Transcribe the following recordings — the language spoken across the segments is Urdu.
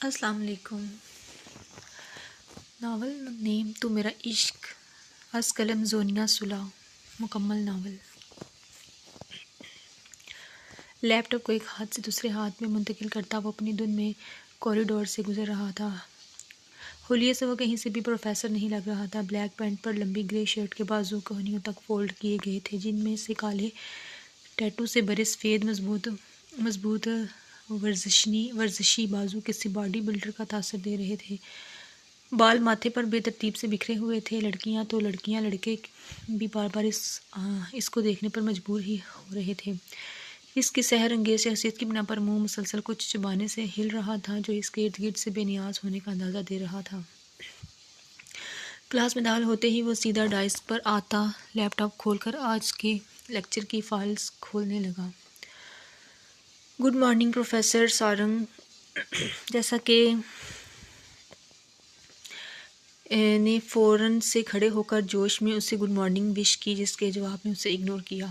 السلام علیکم۔ ناول نیم تو میرا عشق، از قلم زونیا صلح، مکمل ناول۔ لیپ ٹاپ کو ایک ہاتھ سے دوسرے ہاتھ میں منتقل کرتا وہ اپنی دن میں کوریڈور سے گزر رہا تھا۔ حلیے سے وہ کہیں سے بھی پروفیسر نہیں لگ رہا تھا۔ بلیک پینٹ پر لمبی گرے شرٹ کے بازو کوہنیوں تک فولڈ کیے گئے تھے، جن میں سے کالے ٹیٹو سے بھرے سفید مضبوط ورزشی بازو کسی باڈی بلڈر کا تاثر دے رہے تھے۔ بال ماتھے پر بے ترتیب سے بکھرے ہوئے تھے۔ لڑکیاں لڑکے بھی بار بار اس کو دیکھنے پر مجبور ہی ہو رہے تھے۔ اس کی سحر انگیز شخصیت کی بنا پر منہ مسلسل کچھ چبانے سے ہل رہا تھا، جو اس کے ارد گرد سے بے نیاز ہونے کا اندازہ دے رہا تھا۔ کلاس میں داخل ہوتے ہی وہ سیدھا ڈائسک پر آتا، لیپ ٹاپ کھول کر آج کے لیکچر کی فائلز کھولنے لگا۔ گڈ مارننگ پروفیسر سارنگ، جیسا کہ نے فوراً سے کھڑے ہو کر جوش میں اسے گڈ مارننگ وش کی، جس کے جواب میں اسے اگنور کیا۔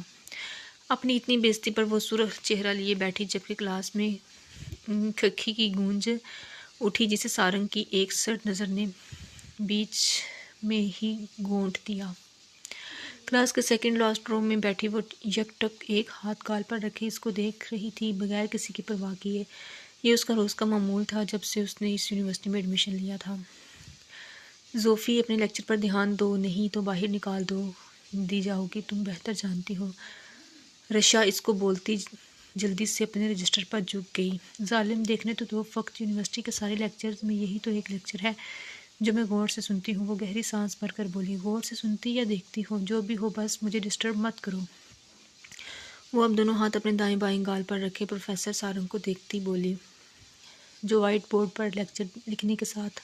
اپنی اتنی بےعزتی پر وہ سرخ چہرہ لیے بیٹھی، جبکہ کلاس میں کھکھی کی گونج اٹھی جسے سارنگ کی ایک سرد نظر نے بیچ میں ہی گونٹ دیا۔ کلاس کے سیکنڈ لاسٹ رو میں بیٹھی وہ یک ٹک ایک ہاتھ گال پر رکھے اس کو دیکھ رہی تھی، بغیر کسی کی پرواہ کیے۔ یہ اس کا روز کا معمول تھا جب سے اس نے اس یونیورسٹی میں ایڈمیشن لیا تھا۔ زوفی، اپنے لیکچر پر دھیان دو، نہیں تو باہر نکال دی جاؤ گی، تم بہتر جانتی ہو۔ رشا اس کو بولتی جلدی سے اپنے رجسٹر پر جھک گئی۔ ظالم، دیکھنے تو دو، فقط یونیورسٹی کے سارے لیکچرز میں یہی تو ایک لیکچر ہے جو میں غور سے سنتی ہوں۔ وہ گہری سانس بھر کر بولی۔ غور سے سنتی یا دیکھتی ہو، جو بھی ہو، بس مجھے ڈسٹرب مت کرو۔ وہ اب دونوں ہاتھ اپنے دائیں بائیں گال پر رکھے پروفیسر سارنگ کو دیکھتی بولی، جو وائٹ بورڈ پر لیکچر لکھنے کے ساتھ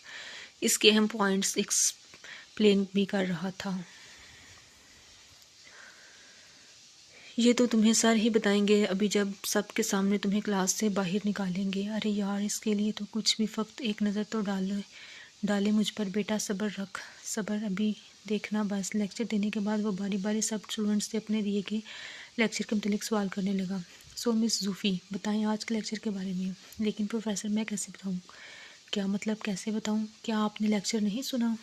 اس کے اہم پوائنٹس ایکسپلین بھی کر رہا تھا۔ یہ تو تمہیں سر ہی بتائیں گے ابھی جب سب کے سامنے تمہیں کلاس سے باہر نکالیں گے۔ ارے یار، اس کے لیے تو کچھ بھی، فقط ایک نظر تو ڈالے مجھ پر۔ بیٹا صبر رکھ، صبر، ابھی دیکھنا بس۔ لیکچر دینے کے بعد وہ باری باری سب اسٹوڈنٹس سے اپنے دیے گئے لیکچر کے متعلق سوال کرنے لگا۔ سو مس زوفی، بتائیں آج کے لیکچر کے بارے میں۔ لیکن پروفیسر، میں کیسے بتاؤں؟ کیا مطلب کیسے بتاؤں؟ کیا آپ نے لیکچر نہیں سنا؟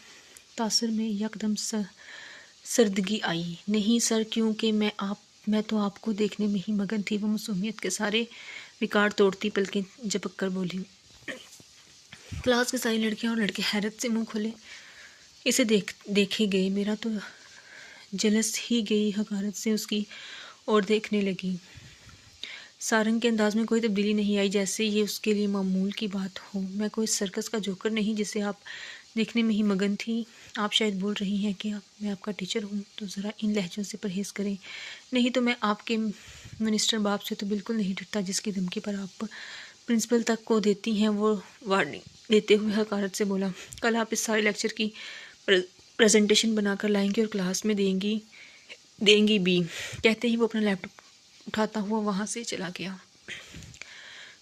تاثر میں یکدم سردگی آئی۔ نہیں سر، کیونکہ میں تو آپ کو دیکھنے میں ہی مگن تھی۔ وہ معصومیت کے سارے ریکارڈ توڑتی پلکیں جھپک کر بولی۔ کلاس کی ساری لڑکیاں اور لڑکے حیرت سے منہ کھولے اسے دیکھے گئے۔ میرا تو جلس ہی گئی، حقارت سے اس کی اور دیکھنے لگی۔ سارنگ کے انداز میں کوئی تبدیلی نہیں آئی، جیسے یہ اس کے لیے معمول کی بات ہو۔ میں کوئی سرکس کا جوکر نہیں جسے آپ دیکھنے میں ہی مگن تھی۔ آپ شاید بول رہی ہیں کہ میں آپ کا ٹیچر ہوں، تو ذرا ان لہجوں سے پرہیز کریں۔ نہیں تو میں آپ کے منسٹر باپ سے تو بالکل نہیں ڈرتا، جس کی دھمکی پر آپ پرنسپل تک کو دیتی ہیں۔ وہ وارننگ دیتے ہوئے حقارت سے بولا۔ کل آپ اس سارے لیکچر کی پریزنٹیشن بنا کر لائیں گی اور کلاس میں دیں گی بھی۔ کہتے ہی وہ اپنا لیپ ٹاپ اٹھاتا ہوا وہاں سے چلا گیا۔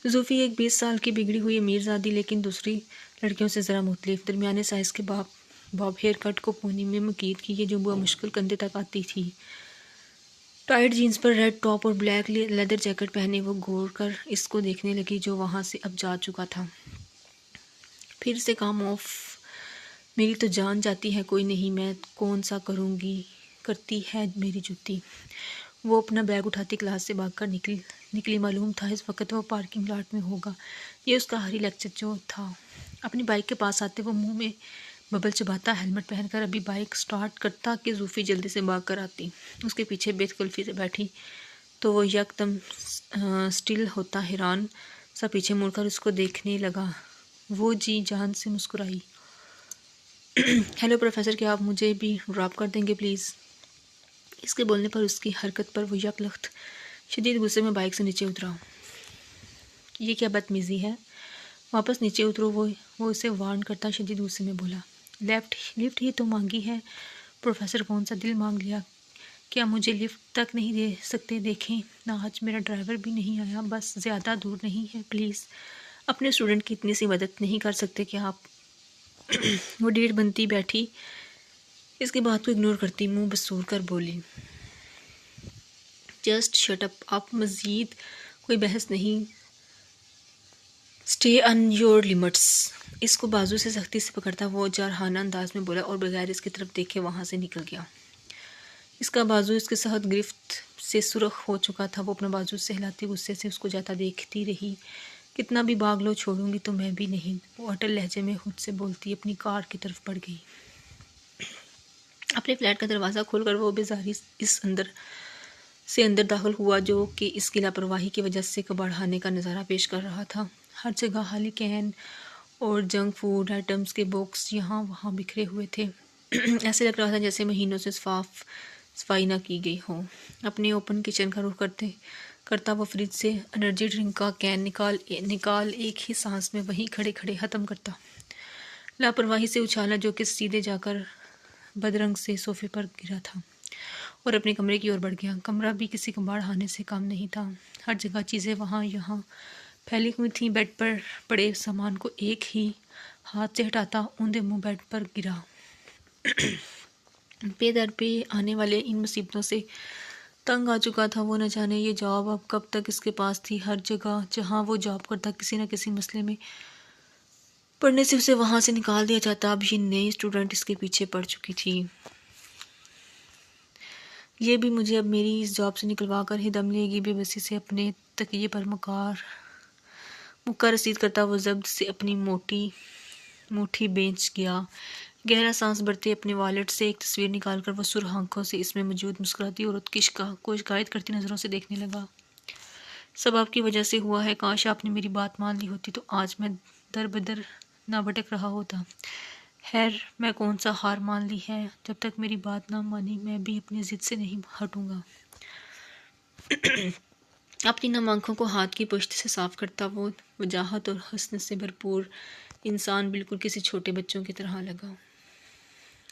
زوفی ایک 20 سال کی بگڑی ہوئی امیر زادی، لیکن دوسری لڑکیوں سے ذرا مختلف، درمیانے سائز کے باب ہیئر کٹ کو پونی میں مقید کیے جو بمشکل کندھے تک آتی تھی۔ ٹائٹ جینز پر ریڈ ٹاپ اور بلیک لیدر جیکٹ پہنے وہ گور کر اس کو دیکھنے لگی جو وہاں سے اب جا چکا تھا۔ پھر سے کام آف، میری تو جان جاتی ہے۔ کوئی نہیں، میں کون سا کرتی ہے میری جوتی۔ وہ اپنا بیگ اٹھاتی کلاس سے بھاگ کر نکلی۔ معلوم تھا اس وقت وہ پارکنگ لاٹ میں ہوگا۔ یہ اس کا آخری لیکچر جو تھا۔ اپنی بائک کے پاس آتے وہ منہ میں ببل چباتا ہیلمٹ پہن کر ابھی بائک سٹارٹ کرتا کہ زوفی جلدی سے بھاگ کر آتی، اس کے پیچھے بے تکلفی سے بیٹھی تو وہ یک دم سٹل ہوتا، حیران سا پیچھے مڑ کر اس کو دیکھنے لگا۔ وہ جی جان سے مسکرائی۔ ہیلو پروفیسر، کیا آپ مجھے بھی ڈراپ کر دیں گے پلیز؟ اس کے بولنے پر، اس کی حرکت پر وہ یک لخت شدید غصے میں بائک سے نیچے اترا۔ یہ کیا بدتمیزی ہے؟ واپس نیچے اترو، وہ اسے وارن کرتا شدید غصے میں بولا۔ لفٹ ہی تو مانگی ہے پروفیسر، کون سا دل مانگ لیا؟ کیا مجھے لفٹ تک نہیں دے سکتے؟ دیکھیں نا، آج میرا ڈرائیور بھی نہیں آیا، بس زیادہ دور نہیں ہے، پلیز اپنے اسٹوڈنٹ کی اتنی سی مدد نہیں کر سکتے کہ آپ؟ وہ ڈیڑھ بنتی بیٹھی اس کی بات کو اگنور کرتی منہ بسور کر بولی، جسٹ شٹ اپ، آپ مزید کوئی بحث نہیں اسٹے ان یور لمٹس. اس کو بازو سے سختی سے پکڑتا وہ جارحانہ انداز میں بولا اور بغیر اس کی طرف دیکھے وہاں سے نکل گیا. اس کا بازو اس کے سخت گرفت سے سرخ ہو چکا تھا. وہ اپنا بازو سے ہلاتی غصے سے اس کو جاتا دیکھتی رہی. کتنا بھی بھاگ لو چھوڑوں گی تو میں بھی نہیں، وہ اٹل لہجے میں خود سے بولتی اپنی کار کی طرف بڑھ گئی. اپنے فلیٹ کا دروازہ کھول کر وہ بیزاری اس اندر داخل ہوا جو کہ اس کی لاپرواہی کی وجہ سے کباڑخانے کا نظارہ پیش کر رہا تھا. ہر جگہ خالی کین اور جنک فوڈ آئٹمز کے باکس یہاں وہاں بکھرے ہوئے تھے. ایسے لگ رہا تھا جیسے مہینوں سے صفائی نہ کی گئی ہو. اپنے اوپن کچن کا رخ کرتا وہ فریج سے انرجی ڈرنک کا کین نکال ایک ہی سانس میں وہیں کھڑے کھڑے ختم کرتا. لاپرواہی سے اچھالا جو کہ سیدھے جا کر بدرنگ سے صوفے پر گرا تھا اور اپنے کمرے کی اور بڑھ گیا. کمرہ بھی کسی کباڑ خانے سے کم نہیں تھا. ہر جگہ چیزیں وہاں یہاں پھیلی ہوئی تھیں. بیڈ پر پڑے سامان کو ایک ہی ہاتھ سے ہٹاتا اوندے منہ بیڈ پر گرا. پے در پہ آنے والے ان مصیبتوں سے تنگ آ چکا تھا. وہ نہ جانے یہ جاب اب کب تک اس کے پاس تھی. ہر جگہ جہاں وہ جاب کرتا کسی نہ کسی مسئلے میں پڑھنے سے اسے وہاں سے نکال دیا جاتا. اب یہ نئی اسٹوڈنٹ اس کے پیچھے پڑ چکی تھی. یہ بھی مجھے اب میری اس جاب سے نکلوا کر ہی دم لے گی. بے بسی سے اپنے تکیے پر مکہ رسید کرتا وہ ضبط سے اپنی موٹھی بینچ گیا. گہرا سانس بھرتے اپنے والیٹ سے ایک تصویر نکال کر وہ سرخ آنکھوں سے اس میں موجود مسکراتی عورت کو شکایت کرتی نظروں سے دیکھنے لگا. سب آپ کی وجہ سے ہوا ہے. کاش آپ نے میری بات مان لی ہوتی تو آج میں در بدر نہ بھٹک رہا ہوتا. خیر میں کون سا ہار مان لی ہے. جب تک میری بات نہ مانی میں بھی اپنی ضد سے نہیں ہٹوں گا. اپنی نم آنکھوں کو ہاتھ کی پشت سے صاف کرتا وہ وجاہت اور حسن سے بھرپور انسان بالکل کسی چھوٹے بچوں کی طرح لگا.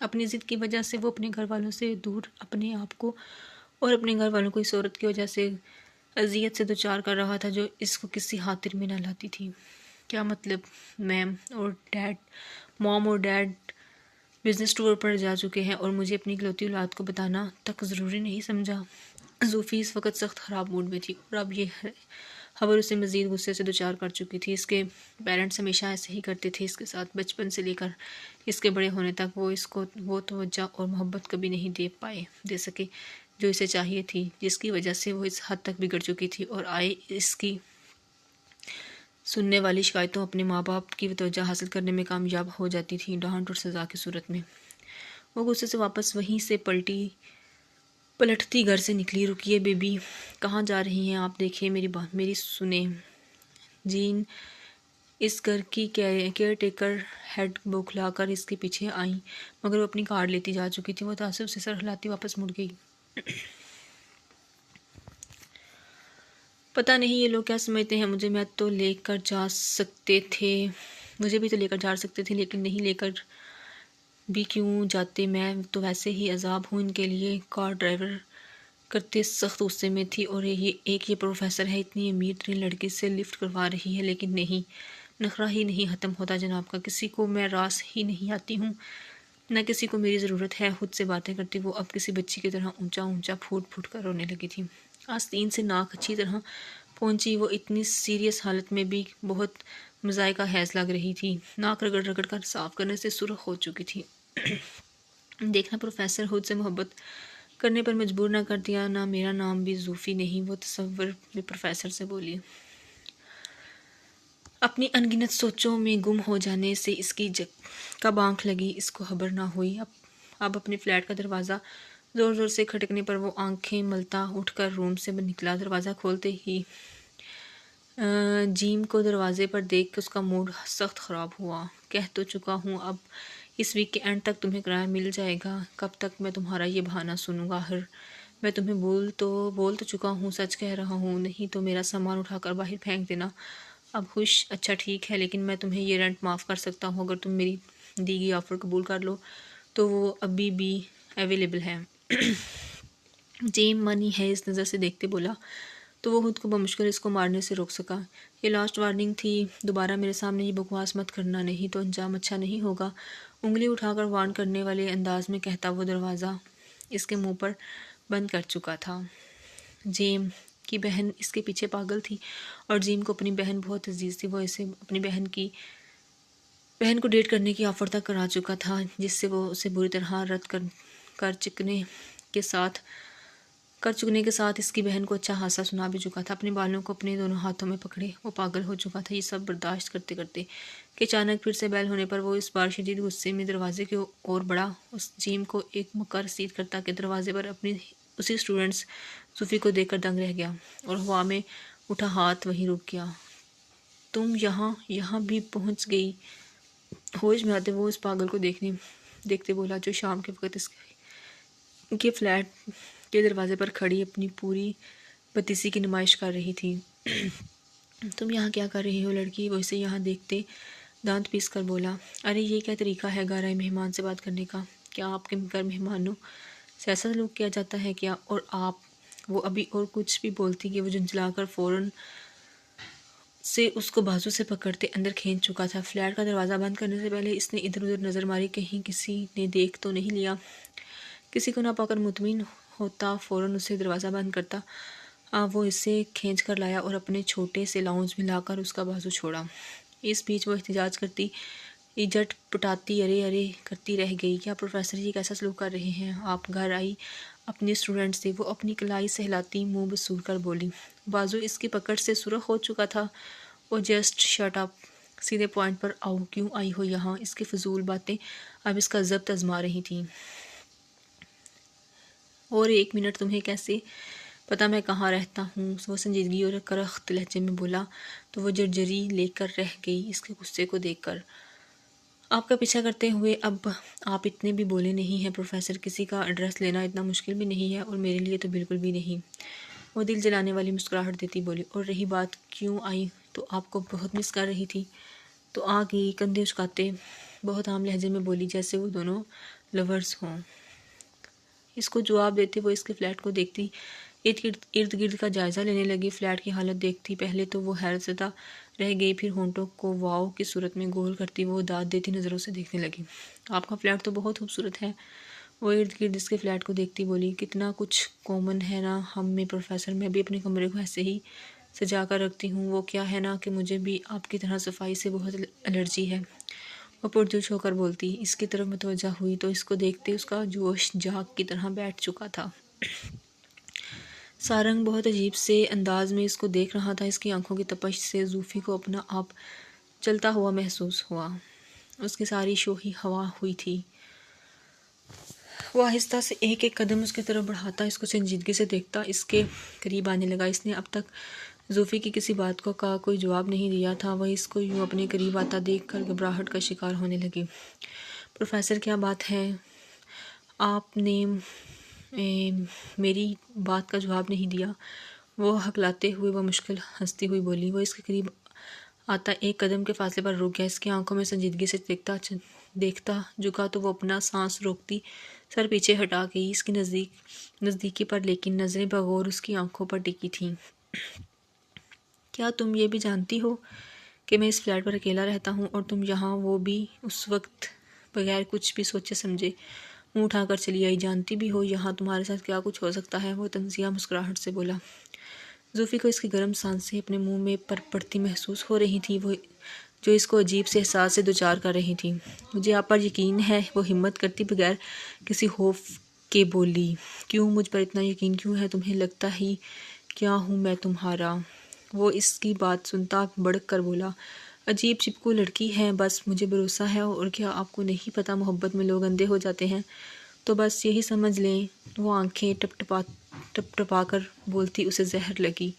اپنی ضد کی وجہ سے وہ اپنے گھر والوں سے دور اپنے آپ کو اور اپنے گھر والوں کو اس عورت کی وجہ سے اذیت سے دوچار کر رہا تھا جو اس کو کسی خاطر میں نہ لاتی تھی. کیا مطلب موم اور ڈیڈ بزنس ٹور پر جا چکے ہیں اور مجھے اپنی اکلوتی اولاد کو بتانا تک ضروری نہیں سمجھا. زوفی اس وقت سخت خراب موڈ میں تھی اور اب یہ خبر اسے مزید غصے سے دوچار کر چکی تھی. اس کے پیرنٹس ہمیشہ ایسے ہی کرتے تھے اس کے ساتھ. بچپن سے لے کر اس کے بڑے ہونے تک وہ اس کو وہ توجہ اور محبت کبھی نہیں دے سکے جو اسے چاہیے تھی، جس کی وجہ سے وہ اس حد تک بگڑ چکی تھی اور آئے اس کی سننے والی شکایتوں اپنے ماں باپ کی توجہ حاصل کرنے میں کامیاب ہو جاتی تھی، ڈانٹ اور سزا کی صورت میں. وہ غصے سے واپس وہیں سے پلٹتی گھر سے نکلی. رکیے بیبی، کہاں جا رہی ہیں آپ؟ دیکھیں میری بات، میری سنیں. جین اس گھر کی کیئر ٹیکر ہیڈ بوکھلا کر اس کے پیچھے آئیں مگر وہ اپنی کارڈ لیتی جا چکی تھی. وہ تعصب سے سر ہلاتی واپس مڑ گئی. پتہ نہیں یہ لوگ کیا سمجھتے ہیں مجھے بھی تو لے کر جا سکتے تھے لیکن نہیں لے کر بھی کیوں جاتے. میں تو ویسے ہی عذاب ہوں ان کے لیے. کار ڈرائیور کرتے سخت غصے میں تھی اور ایک یہ پروفیسر ہے اتنی امیر ترین لڑکی سے لفٹ کروا رہی ہے لیکن نہیں، نخرہ ہی نہیں ختم ہوتا جناب کا. کسی کو میں راس ہی نہیں آتی ہوں، نہ کسی کو میری ضرورت ہے. خود سے باتیں کرتی وہ اب کسی بچی کی طرح اونچا پھوٹ کر رونے لگی تھی. آستین سے ناک اچھی طرح پہنچی. وہ اتنی سیریس حالت میں بھی بہت مذائقہ خیز لگ رہی تھی. ناک رگڑ کر صاف کرنے سے سرخ ہو چکی تھی. دیکھنا پروفیسر خود سے محبت کرنے پر مجبور نہ کر دیا. نہ میرا نام بھی زوفی نہیں. وہ تصور میں پروفیسر سے بولی. اپنی انگنت سوچوں میں گم ہو جانے سے اس کی کب آنکھ لگی اس کو خبر نہ ہوئی. اب اپنے فلیٹ کا دروازہ زور سے کھٹکنے پر وہ آنکھیں ملتا اٹھ کر روم سے نکلا. دروازہ کھولتے ہی جیم کو دروازے پر دیکھ کے اس کا موڈ سخت خراب ہوا. کہہ تو چکا ہوں اب اس ویک کے اینڈ تک تمہیں کرایہ مل جائے گا. کب تک میں تمہارا یہ بہانہ سنوں گا؟ آخر میں تمہیں بول تو چکا ہوں، سچ کہہ رہا ہوں. نہیں تو میرا سامان اٹھا کر باہر پھینک دینا. اب خوش؟ اچھا ٹھیک ہے، لیکن میں تمہیں یہ رینٹ معاف کر سکتا ہوں اگر تم میری دی گئی آفر قبول کر لو تو وہ ابھی بھی اویلیبل ہے. جیم منی ہے اس نظر سے دیکھتے بولا تو وہ خود کو بمشکل اس کو مارنے سے روک سکا. یہ لاسٹ وارننگ تھی، دوبارہ میرے سامنے یہ بکواس مت کرنا، نہیں تو انجام اچھا نہیں ہوگا. انگلی اٹھا کر وارن کرنے والے انداز میں کہتا وہ دروازہ اس کے منہ پر بند کر چکا تھا. جیم کی بہن اس کے پیچھے پاگل تھی اور جیم کو اپنی بہن بہت عزیز تھی۔ وہ اسے اپنی بہن کو ڈیٹ کرنے کی آفر تک کرا چکا تھا، جس سے وہ اسے بری طرح رد کر چکنے کے ساتھ اس کی بہن کو اچھا خاصا سنا بھی چکا تھا۔ اپنے بالوں کو اپنے دونوں ہاتھوں میں پکڑے وہ پاگل ہو چکا تھا، یہ سب برداشت کرتے کرتے کہ اچانک پھر سے بیل ہونے پر وہ اس بار شدید غصے میں دروازے کی اور بڑھا۔ اس جیم کو ایک موقع رسید کرتا کہ دروازے پر اپنی اسی اسٹوڈنٹس صوفی کو دیکھ کر دنگ رہ گیا اور ہوا میں اٹھا ہاتھ وہیں رک گیا۔ تم یہاں بھی پہنچ گئی؟ ہوش میں آتے وہ اس پاگل کو دیکھتے بولا، جو شام کے وقت اس کے فلیٹ کے دروازے پر کھڑی اپنی پوری بتیسی کی نمائش کر رہی تھی۔ تم یہاں کیا کر رہی ہو لڑکی؟ وہ اسے یہاں دیکھتے دانت پیس کر بولا، ارے یہ کیا طریقہ ہے گھر آئے مہمان سے بات کرنے کا؟ کیا آپ کے گھر مہمانوں سے ایسا سلوک کیا جاتا ہے کیا؟ اور آپ؟ وہ ابھی اور کچھ بھی بولتی کہ وہ جھنجھلا کر فوراً سے اس کو بازو سے پکڑتے اندر کھینچ چکا تھا۔ فلیٹ کا دروازہ بند کرنے سے پہلے اس نے ادھر ادھر نظر ماری، کہیں کسی نے دیکھ تو نہیں لیا۔ کسی کو نہ پا کر مطمئن ہوتا فوراً اسے دروازہ بند کرتا۔ وہ اسے کھینچ کر لایا اور اپنے چھوٹے سے لاؤنج میں لا کر اس کا بازو چھوڑا۔ اس بیچ وہ احتجاج کرتی، ایجٹ پٹاتی ارے کرتی رہ گئی، کیا پروفیسر جی کیسا سلوک کر رہے ہیں آپ؟ گھر آئی اپنے اسٹوڈنٹ سے، وہ اپنی کلائی سہلاتی منہ بسور کر بولی۔ بازو اس کی پکڑ سے سرخ ہو چکا تھا۔ وہ جسٹ شٹ اپ، سیدھے پوائنٹ پر آؤ، کیوں آئی ہو یہاں؟ اس کی فضول باتیں اب اس کا ضبط آزما رہی تھیں۔ اور ایک منٹ تمہیں کیسے پتہ میں کہاں رہتا ہوں؟ وہ سنجیدگی اور کرخت لہجے میں بولا تو وہ جرجری لے کر رہ گئی اس کے غصے کو دیکھ کر۔ آپ کا پیچھا کرتے ہوئے اب آپ اتنے بھی بولے نہیں ہیں پروفیسر، کسی کا ایڈریس لینا اتنا مشکل بھی نہیں ہے اور میرے لیے تو بالکل بھی نہیں۔ وہ دل جلانے والی مسکراہٹ دیتی بولی، اور رہی بات کیوں آئی تو آپ کو بہت مس کر رہی تھی تو آ گئی، کندھے اچکاتے بہت عام لہجے میں بولی جیسے وہ دونوں لورز ہوں۔ اس کو جواب دیتے وہ اس کے فلیٹ کو دیکھتی، ارد گرد کا جائزہ لینے لگی۔ فلیٹ کی حالت دیکھتی پہلے تو وہ حیرت زدہ رہ گئی، پھر ہونٹوں کو واو کی صورت میں گول کرتی وہ داد دیتی نظروں سے دیکھنے لگی۔ آپ کا فلیٹ تو بہت خوبصورت ہے، وہ ارد گرد اس کے فلیٹ کو دیکھتی بولی، کتنا کچھ کامن ہے نا ہم میں پروفیسر، میں بھی اپنے کمرے کو ایسے ہی سجا کر رکھتی ہوں۔ وہ کیا ہے نا کہ مجھے بھی آپ کی طرح صفائی سے بہت الرجی ہے، وہ پرجوش ہو کر بولتی۔ اس کی طرف متوجہ ہوئی تو اس کو دیکھتے اس کا جوش جاگ کی طرح بیٹھ چکا تھا۔ سارنگ بہت عجیب سے انداز میں اس کو دیکھ رہا تھا، اس کی آنکھوں کی تپش سے زوفی کو اپنا آپ چلتا ہوا محسوس ہوا، اس کی ساری شوخی ہوا ہوئی تھی۔ وہ آہستہ سے ایک ایک قدم اس کی طرف بڑھاتا اس کو سنجیدگی سے دیکھتا اس کے قریب آنے لگا۔ اس نے اب تک زوفی کی کسی بات کا کوئی جواب نہیں دیا تھا، وہ اس کو یوں اپنے قریب آتا دیکھ کر گھبراہٹ کا شکار ہونے لگی۔ پروفیسر کیا بات ہے؟ آپ نے میری بات کا جواب نہیں دیا، وہ ہکلاتے ہوئے وہ مشکل ہنستی ہوئی بولی۔ وہ اس کے قریب آتا ایک قدم کے فاصلے پر رک گیا، اس کی آنکھوں میں سنجیدگی سے دیکھتا جھکا تو وہ اپنا سانس روکتی سر پیچھے ہٹا گئی اس کی نزدیکی پر، لیکن نظریں بغور اس کی آنکھوں پر ٹکی تھیں۔ کیا تم یہ بھی جانتی ہو کہ میں اس فلیٹ پر اکیلا رہتا ہوں اور تم یہاں، وہ بھی اس وقت بغیر کچھ بھی سوچے سمجھے منہ اٹھا کر چلی آئی؟ جانتی بھی ہو یہاں تمہارے ساتھ کیا کچھ ہو سکتا ہے؟ وہ طنزیہ مسکراہٹ سے بولا۔ زوفی کو اس کی گرم سانسیں اپنے منہ میں پر پڑتی محسوس ہو رہی تھیں، جو اس کو عجیب سے احساس سے دوچار کر رہی تھیں۔ مجھے آپ پر یقین ہے، وہ ہمت کرتی بغیر کسی خوف کے بولی۔ کیوں مجھ پر اتنا یقین کیوں ہے تمہیں؟ لگتا ہی کیا ہوں میں تمہارا؟ وہ اس کی بات سنتا بڑک کر بولا، عجیب چپکو لڑکی ہے، بس مجھے بھروسہ ہے، اور کیا آپ کو نہیں پتہ محبت میں لوگ اندھے ہو جاتے ہیں؟ تو بس یہی سمجھ لیں۔ وہ آنکھیں ٹپ ٹپا کر بولتی اسے زہر لگی۔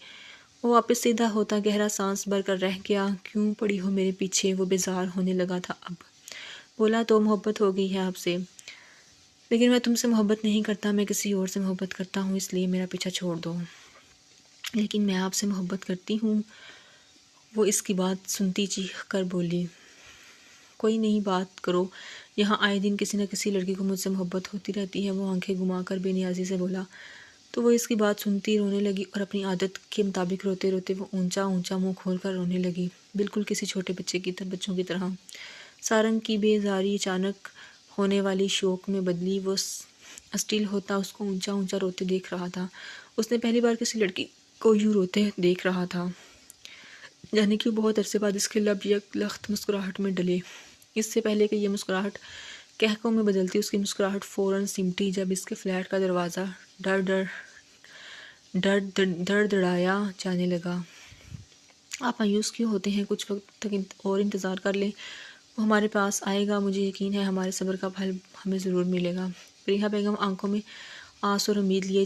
وہ واپس سیدھا ہوتا گہرا سانس بھر کر رہ گیا۔ کیوں پڑی ہو میرے پیچھے؟ وہ بیزار ہونے لگا تھا اب۔ بولا تو محبت ہو گئی ہے آپ سے، لیکن میں تم سے محبت نہیں کرتا، میں کسی اور سے محبت کرتا ہوں، اس لیے میرا پیچھا چھوڑ دو۔ لیکن میں آپ سے محبت کرتی ہوں، وہ اس کی بات سنتی چیخ کر بولی۔ کوئی نہیں بات کرو، یہاں آئے دن کسی نہ کسی لڑکی کو مجھ سے محبت ہوتی رہتی ہے، وہ آنکھیں گھما کر بے نیازی سے بولا۔ تو وہ اس کی بات سنتی رونے لگی اور اپنی عادت کے مطابق روتے روتے وہ اونچا منہ کھول کر رونے لگی، بالکل کسی چھوٹے بچوں کی طرح۔ سارنگ کی بیزاری اچانک ہونے والی شوق میں بدلی، وہ اسٹل ہوتا اس کو اونچا روتے دیکھ رہا تھا۔ اس نے پہلی بار کسی لڑکی کو یوں روتے دیکھ رہا تھا، یعنی کہ بہت عرصے بعد اس کے لب یک لخت مسکراہٹ میں ڈلے۔ اس سے پہلے کہ یہ مسکراہٹ کہکوں میں بدلتی، اس کی مسکراہٹ فوراً سمٹی جب اس کے فلیٹ کا دروازہ دڑایا جانے لگا۔ آپ مایوس کیوں ہوتے ہیں؟ کچھ وقت تک اور انتظار کر لیں، وہ ہمارے پاس آئے گا، مجھے یقین ہے ہمارے صبر کا پھل ہمیں ضرور ملے گا۔ فریحہ بیگم آنکھوں میں آس اور امید لیے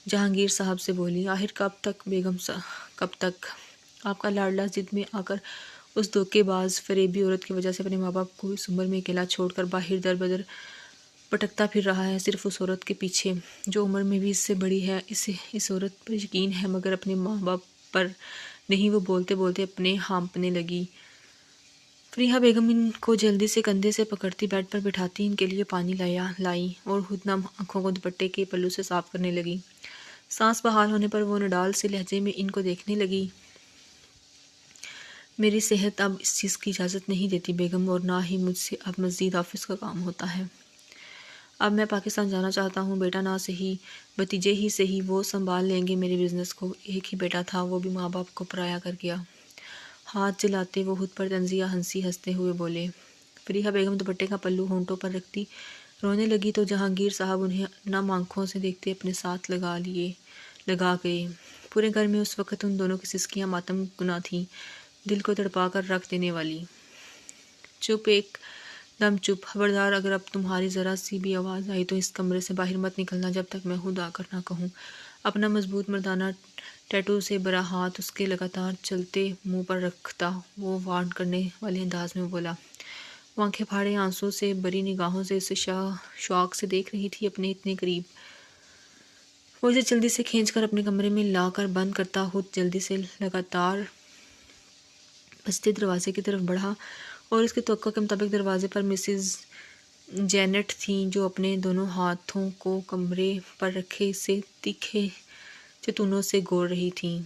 جہانگیر صاحب سے بولی، آخر کب تک بیگم کب تک؟ آپ کا لاڈلا ضد میں آ کر اس دھوکے باز فریبی عورت کی وجہ سے اپنے ماں باپ کو اس عمر میں اکیلا چھوڑ کر باہر در بدر بھٹکتا پھر رہا ہے، صرف اس عورت کے پیچھے جو عمر میں بھی اس سے بڑی ہے۔ اسے اس عورت پر یقین ہے مگر اپنے ماں باپ پر نہیں۔ وہ بولتے بولتے اپنے ہانپنے لگی۔ فریحہ بیگم ان کو جلدی سے کندھے سے پکڑتی بیڈ پر بٹھاتی ان کے لیے پانی لائی اور خود نم آنکھوں کو دوپٹے کے پلو سے صاف کرنے لگی۔ سانس بحال ہونے پر وہ نڈال سے لہجے میں ان کو دیکھنے لگی۔ میری صحت اب اس چیز کی اجازت نہیں دیتی بیگم، اور نہ ہی مجھ سے اب مزید آفس کا کام ہوتا ہے۔ اب میں پاکستان جانا چاہتا ہوں۔ بیٹا نہ صحیح بھتیجے ہی صحیح، وہ سنبھال لیں گے میرے بزنس کو۔ ایک ہی بیٹا تھا، وہ بھی ماں باپ کو پرایا کر گیا۔ ہاتھ جلاتے وہ خود پر تنزیہ ہنستے ہوئے بولے۔ فریحہ بیگم دوپٹے کا پلو ہونٹوں پر رکھتی رونے لگی تو جہانگیر صاحب انہیں نم آنکھوں سے دیکھتے اپنے ساتھ لگا گئے۔ پورے گھر میں اس وقت ان دونوں کی سسکیاں ماتم گنا تھیں، دل کو تڑپا کر رکھ دینے والی۔ چپ، ایک دم چپ، خبردار، اگر اب تمہاری ذرا سی بھی آواز آئی تو اس کمرے سے باہر مت نکلنا جب تک میں خود آ کر نہ کہوں۔ اپنا مضبوط مردانہ ٹیٹو سے بھرا ہاتھ اس کے لگاتار چلتے منہ پر رکھتا وہ وارن کرنے والے انداز میں بولا۔ وہ آنکھیں پھاڑے آنسوں سے بری نگاہوں سے اسے شوق سے دیکھ رہی تھی، اپنے اتنے قریب۔ وہ اسے جلدی سے کھینچ کر اپنے کمرے میں لا کر بند کرتا خود جلدی سے لگاتار بجتے دروازے کی طرف بڑھا، اور اس کی توقع کے مطابق دروازے پر مسز جینٹ تھیں جو اپنے دونوں ہاتھوں کو کمرے پر رکھے اسے تیکھے چتونوں سے گور رہی تھیں۔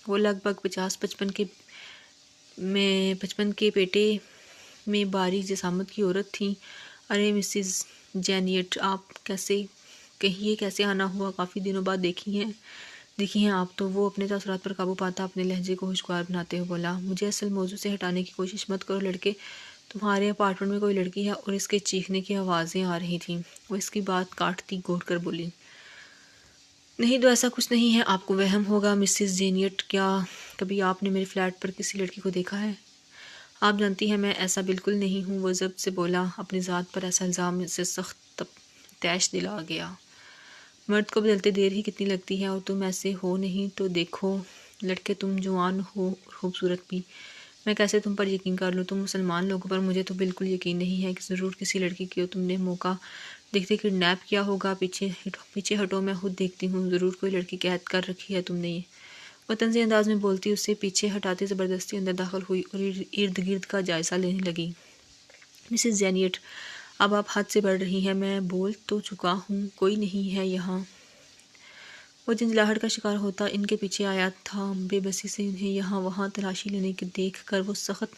وہ لگ بھگ 55 کے پیٹے میں باریک جسامت کی عورت تھیں۔ ارے مسز جینیٹ، آپ کہیے کیسے آنا ہوا؟ کافی دنوں بعد دیکھی ہیں آپ تو۔ وہ اپنے تاثرات پر قابو پاتا اپنے لہجے کو خوشگوار بناتے ہوئے بولا۔ مجھے اصل موضوع سے ہٹانے کی کوشش مت کرو لڑکے، تمہارے اپارٹمنٹ میں کوئی لڑکی ہے اور اس کے چیخنے کی آوازیں آ رہی تھیں۔ وہ اس کی بات کاٹتی گھور کر بولی۔ نہیں تو ایسا کچھ نہیں ہے، آپ کو وہم ہوگا مسز جینیٹ۔ کیا کبھی آپ نے میرے فلیٹ پر کسی لڑکی کو دیکھا ہے؟ آپ جانتی ہیں میں ایسا بالکل نہیں ہوں، وہ ضبط سے بولا۔ اپنی ذات پر ایسا الزام سے سخت تیش دل آ گیا۔ مرد کو بدلتے دیر ہی کتنی لگتی ہے، اور تم ایسے ہو نہیں تو دیکھو لڑکے، تم جوان ہو اور خوبصورت بھی، میں کیسے تم پر یقین کر لوں؟ تم مسلمان لوگوں پر مجھے تو بالکل یقین نہیں ہے کہ ضرور کسی لڑکی کو تم نے موقع دیکھتے کڈنیپ کیا ہوگا۔ پیچھے ہٹو، میں خود دیکھتی ہوں، ضرور کوئی لڑکی قید کر رکھی ہے تم نے۔ وہ طنزی انداز میں بولتی اسے پیچھے ہٹاتے زبردستی اندر داخل ہوئی اور ارد گرد کا جائزہ لینے لگی۔ مسز جینیٹ، اب آپ حد سے بڑھ رہی ہیں، میں بول تو چکا ہوں کوئی نہیں ہے یہاں۔ وہ جھنجھلاہٹ کا شکار ہوتا ان کے پیچھے آیا تھا، بے بسی سے انہیں یہاں وہاں تلاشی لینے کے دیکھ کر وہ سخت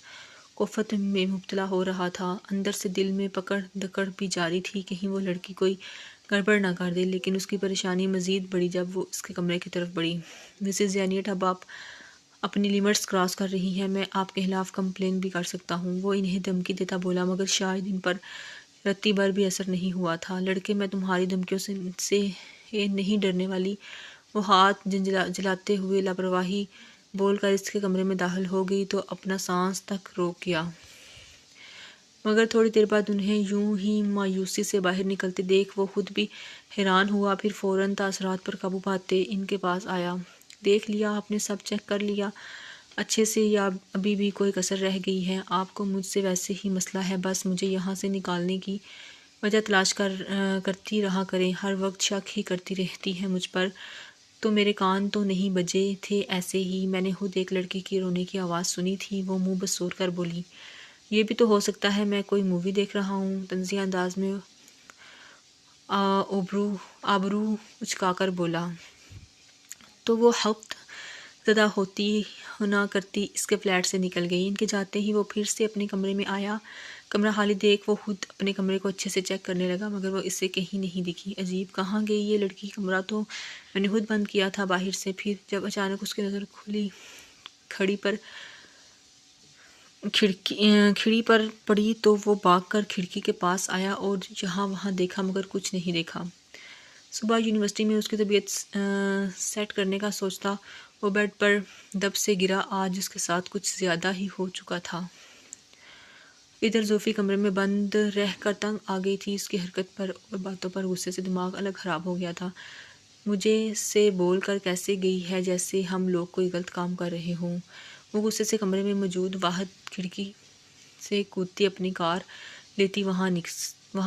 کوفت میں مبتلا ہو رہا تھا۔ اندر سے دل میں پکڑ دکڑ بھی جاری تھی، کہیں وہ لڑکی کوئی گڑبڑ نہ کر دے، لیکن اس کی پریشانی مزید بڑھی جب وہ اس کے کمرے کی طرف بڑھی۔ مسز جینیٹ، اب آپ اپنی لیمٹس کراس کر رہی ہیں، میں آپ کے خلاف کمپلین بھی کر سکتا ہوں، وہ انہیں دھمکی دیتا بولا، مگر شاید ان پر رتی بھر بھی اثر نہیں ہوا تھا۔ لڑکے، میں تمہاری دھمکیوں سے نہیں ڈرنے والی۔ وہ ہاتھ جلاتے ہوئے لاپرواہی بول کر اس کے کمرے میں داخل ہو گئی تو اپنا سانس تک روک گیا، مگر تھوڑی دیر بعد انہیں یوں ہی مایوسی سے باہر نکلتے دیکھ وہ خود بھی حیران ہوا، پھر فوراً تاثرات پر قابو پاتے ان کے پاس آیا۔ دیکھ لیا آپ نے؟ سب چیک کر لیا اچھے سے، یا ابھی بھی کوئی کسر رہ گئی ہے؟ آپ کو مجھ سے ویسے ہی مسئلہ ہے، بس مجھے یہاں سے نکالنے کی وجہ تلاش کرتی رہا کریں، ہر وقت شک ہی کرتی رہتی ہیں مجھ پر۔ تو میرے کان تو نہیں بجے تھے ایسے ہی؟ میں نے خود ایک لڑکی کی رونے کی آواز سنی تھی، وہ منہ بسور کر بولی۔ یہ بھی تو ہو سکتا ہے میں کوئی مووی دیکھ رہا ہوں، طنزیہ انداز میں آبرو اچکا کر بولا۔ تو وہ وقت زدہ ہوتی نہ کرتی اس کے فلیٹ سے نکل گئی۔ ان کے جاتے ہی وہ پھر سے اپنے کمرے میں آیا۔ کمرہ خالی دیکھ وہ خود اپنے کمرے کو اچھے سے چیک کرنے لگا، مگر وہ اسے کہیں نہیں دکھی۔ عجیب، کہاں گئی یہ لڑکی؟ کمرہ تو میں نے خود بند کیا تھا باہر سے۔ پھر جب اچانک اس کی نظر کھڑی پر پڑی تو وہ بھاگ کر کھڑکی کے پاس آیا اور یہاں وہاں دیکھا مگر کچھ نہیں دیکھا۔ صبح یونیورسٹی میں اس کی طبیعت سیٹ کرنے کا سوچ تھا۔ وہ بیڈ پر دب سے گرا، آج اس کے ساتھ کچھ زیادہ ہی ہو چکا تھا۔ ادھر زوفی کمرے میں بند رہ کر تنگ آ گئی تھی۔ اس کی حرکت پر اور باتوں پر غصے سے دماغ الگ خراب ہو گیا تھا۔ مجھے سے بول کر کیسے گئی ہے جیسے ہم لوگ کوئی غلط کام کر رہے ہوں۔ وہ غصے سے کمرے میں موجود واحد کھڑکی سے کودتی اپنی کار لیتی وہاں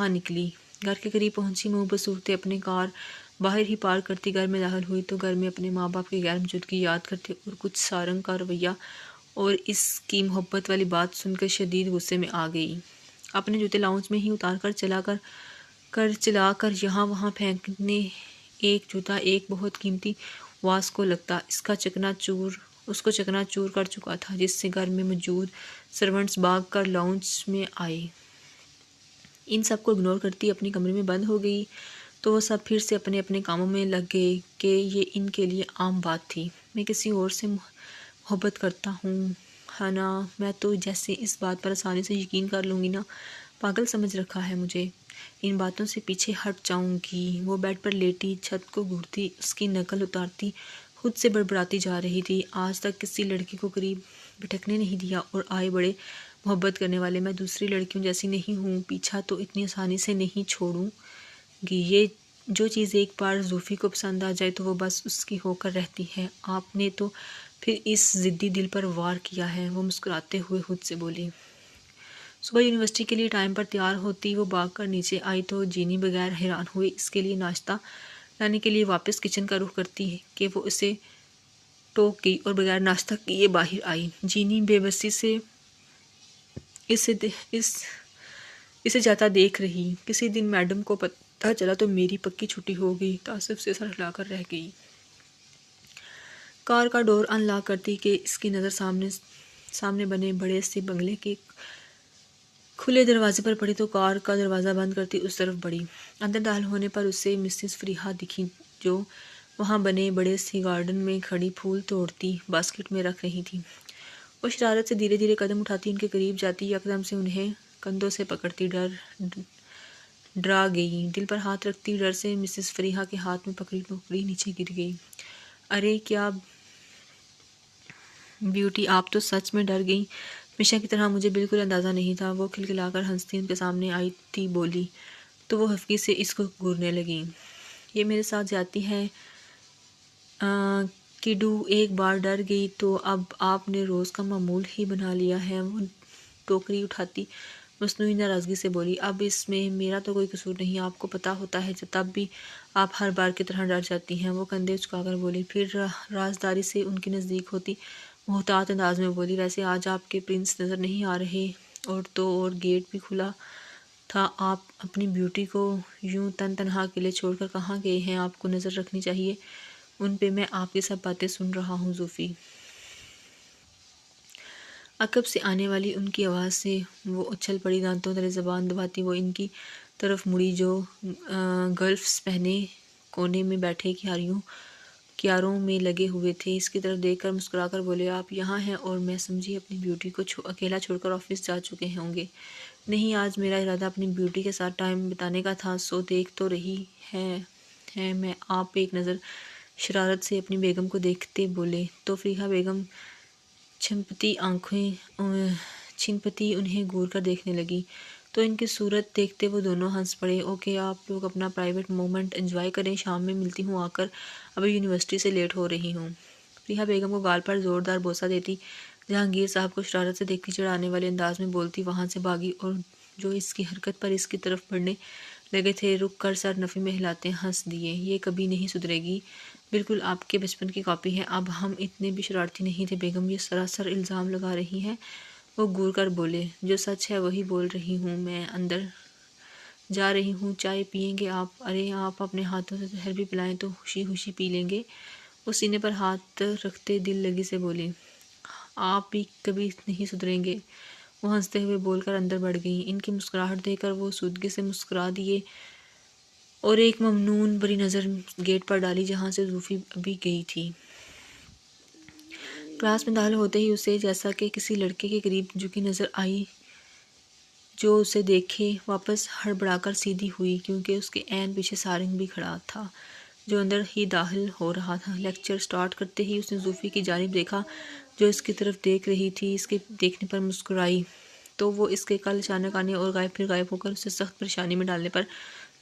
نکلی۔ گھر کے قریب پہنچی، منہ پر صورتے اپنی کار باہر ہی پارک کرتی گھر میں داخل ہوئی تو گھر میں اپنے ماں باپ کی غیر موجودگی یاد کرتے اور کچھ سارنگ کا رویہ اور اس کی محبت والی بات سن کر شدید غصے میں آ گئی۔ اپنے جوتے لاؤنج میں ہی اتار کر چلا کر یہاں وہاں پھینکنے۔ ایک جوتا ایک بہت قیمتی واز کو لگتا اس کو چکنا چور کر چکا تھا، جس سے گھر میں موجود سرونٹس بھاگ کر لاؤنج میں آئے۔ ان سب کو اگنور کرتی اپنی کمرے میں بند ہو گئی تو وہ سب پھر سے اپنے اپنے کاموں میں لگ گئے کہ یہ ان کے لیے عام بات تھی۔ میں کسی اور سے محبت کرتا ہوں ہے نا، میں تو جیسے اس بات پر آسانی سے یقین کر لوں گی نا، پاگل سمجھ رکھا ہے مجھے، ان باتوں سے پیچھے ہٹ جاؤں گی۔ وہ بیڈ پر لیٹی، چھت کو گھورتی، اس کی نقل اتارتی خود سے بڑبڑاتی جا رہی تھی۔ آج تک کسی لڑکی کو قریب بٹھکنے نہیں دیا اور آئے بڑے محبت کرنے والے، میں دوسری لڑکیوں جیسی نہیں ہوں، پیچھا تو اتنی آسانی سے نہیں چھوڑوں گی۔ یہ جو چیز ایک بار زوفی کو پسند آ جائے تو وہ بس اس کی ہو کر رہتی ہے۔ آپ نے تو پھر اس ضدی دل پر وار کیا ہے، وہ مسکراتے ہوئے خود سے بولی۔ صبح یونیورسٹی کے لیے ٹائم پر تیار ہوتی وہ بھاگ کر نیچے آئی تو جینی بغیر حیران ہوئی اس کے لیے ناشتہ لانے کے لیے واپس کچن کا رخ کرتی کہ وہ اسے ٹوک گئی اور بغیر ناشتہ کیے باہر آئی۔ جینی بے بسی سے اسے جاتا دیکھ رہی۔ کسی دن میڈم کو پتہ چلا تو میری پکی چھٹی ہو گئی، تاسف سے سر ہلا کر رہ گئی۔ کار کا ڈور ان لاک کرتی کہ اس کی نظر سامنے بنے بڑے سے بنگلے کے کھلے دروازے پر پڑی تو کار کا دروازہ بند کرتی اس طرف بڑھی۔ اندر داخل ہونے پر اسے مسز فریحہ دکھی جو وہاں بنے بڑے سی گارڈن میں کھڑی پھول توڑتی باسکٹ میں رکھ رہی تھی۔ وہ شرارت سے دھیرے دھیرے قدم اٹھاتی ان کے قریب جاتی، یکدم سے انہیں کندھوں سے پکڑتی ڈرا گئی، دل پر ہاتھ رکھتی ڈر سے مسز فریحہ کے ہاتھ میں پکڑی ٹوکری نیچے گر گئی۔ ارے کیا بیوٹی، آپ تو سچ میں ڈر گئیں، ہمیشہ کی طرح مجھے بالکل اندازہ نہیں تھا۔ وہ کھلکھلا کر ہنستی ان کے سامنے آئی تھی بولی تو وہ ہفکی سے اس کو گھورنے لگیں۔ یہ میرے ساتھ زیادتی ہے کڈو، ایک بار ڈر گئی تو اب آپ نے روز کا معمول ہی بنا لیا ہے۔ وہ ٹوکری اٹھاتی مصنوعی ناراضگی سے بولی، اب اس میں میرا تو کوئی قصور نہیں، آپ کو پتہ ہوتا ہے تب بھی آپ ہر بار کی طرح ڈر جاتی ہیں۔ وہ کندھے اچکا کر بولی، پھر رازداری سے ان کے نزدیک ہوتی محتاط انداز میں بولی، ویسے آج آپ کے پرنس نظر نہیں آ رہے اور گیٹ بھی کھلا تھا، آپ اپنی بیوٹی کو یوں تنہا اکیلے چھوڑ کر کہاں گئے ہیں؟ آپ کو نظر رکھنی چاہیے ان پہ، میں آپ کی سب باتیں سن رہا ہوں۔ زوفی عقب سے آنے والی ان کی آواز سے وہ اچھل پڑی، دانتوں تلے زبان دباتی وہ ان کی طرف مڑی جو گلفز پہنے کونے میں بیٹھے کیاروں میں لگے ہوئے تھے۔ اس کی طرف دیکھ کر مسکرا کر بولے، آپ یہاں ہیں اور میں سمجھی اپنی بیوٹی کو اکیلا چھوڑ کر آفس جا چکے ہوں گے۔ نہیں، آج میرا ارادہ اپنی بیوٹی کے ساتھ ٹائم بتانے کا تھا، سو دیکھ تو رہی ہے میں آپ۔ ایک نظر شرارت سے اپنی بیگم کو دیکھتے بولے تو فریحہ بیگم چھنپتی انہیں گھور کر دیکھنے لگی تو ان کی صورت دیکھتے وہ دونوں ہنس پڑے۔ اوکے، آپ لوگ اپنا پرائیویٹ مومنٹ انجوائے کریں، شام میں ملتی ہوں آ کر، ابھی یونیورسٹی سے لیٹ ہو رہی ہوں۔ فریحہ بیگم کو گال پر زوردار بوسہ دیتی جہانگیر صاحب کو شرارت سے دیکھتی چڑھانے والے انداز میں بولتی وہاں سے بھاگی اور جو اس کی حرکت پر اس کی طرف بڑھنے لگے تھے رک کر سر نفی میں ہلاتے ہنس دیے۔ یہ کبھی نہیں سدھرے گی، بالکل آپ کے بچپن کی کاپی ہے، اب ہم اتنے بھی شرارتی نہیں تھے۔ بیگم یہ سراسر الزام لگا رہی ہیں، وہ گھور کر بولے، جو سچ ہے وہی بول رہی ہوں، میں اندر جا رہی ہوں، چائے پئیں گے آپ؟ ارے آپ اپنے ہاتھوں سے زہر بھی پلائیں تو خوشی خوشی پی لیں گے۔ وہ سینے پر ہاتھ رکھتے دل لگی سے بولی، آپ بھی کبھی نہیں سدھریں گے۔ وہ ہنستے ہوئے بول کر اندر بڑھ گئیں۔ ان کی مسکراہٹ دیکھ کر وہ سودگی سے مسکرا دیے اور ایک ممنون بری نظر گیٹ پر ڈالی جہاں سے زوفی ابھی گئی تھی۔ کلاس میں داخل ہوتے ہی اسے جیسا کہ کسی لڑکے کے قریب جھکی نظر آئی جو اسے دیکھے واپس ہڑبڑا کر سیدھی ہوئی، کیونکہ اس کے عین پیچھے سارنگ بھی کھڑا تھا جو اندر ہی داخل ہو رہا تھا۔ لیکچر سٹارٹ کرتے ہی اس نے زوفی کی جانب دیکھا جو اس کی طرف دیکھ رہی تھی۔ اس کے دیکھنے پر مسکرائی تو وہ اس کے کل اچانک آنے اور پھر غائب ہو کر اسے سخت پریشانی میں ڈالنے پر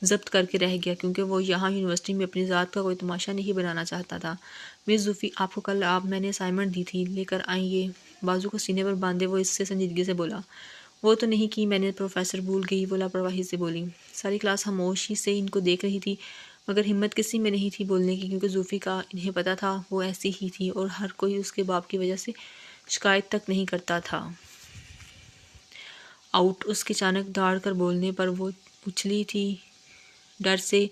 ضبط کر کے رہ گیا، کیونکہ وہ یہاں یونیورسٹی میں اپنی ذات کا کوئی تماشا نہیں بنانا چاہتا تھا۔ مس زوفی، آپ کو کل میں نے اسائنمنٹ دی تھی، لے کر آئیے۔ بازو کو سینے پر باندھے وہ اس سے سنجیدگی سے بولا۔ وہ تو نہیں کی میں نے پروفیسر، بھول گئی، وہ لاپرواہی سے بولی۔ ساری کلاس خاموشی سے ان کو دیکھ رہی تھی، مگر ہمت کسی میں نہیں تھی بولنے کی، کیونکہ زوفی کا انہیں پتہ تھا وہ ایسی ہی تھی اور ہر کوئی اس کے باپ کی وجہ سے شکایت تک نہیں کرتا تھا۔ آؤٹ! اس کے اچانک دھاڑ کر بولنے پر وہ اچھلی تھی ڈر سے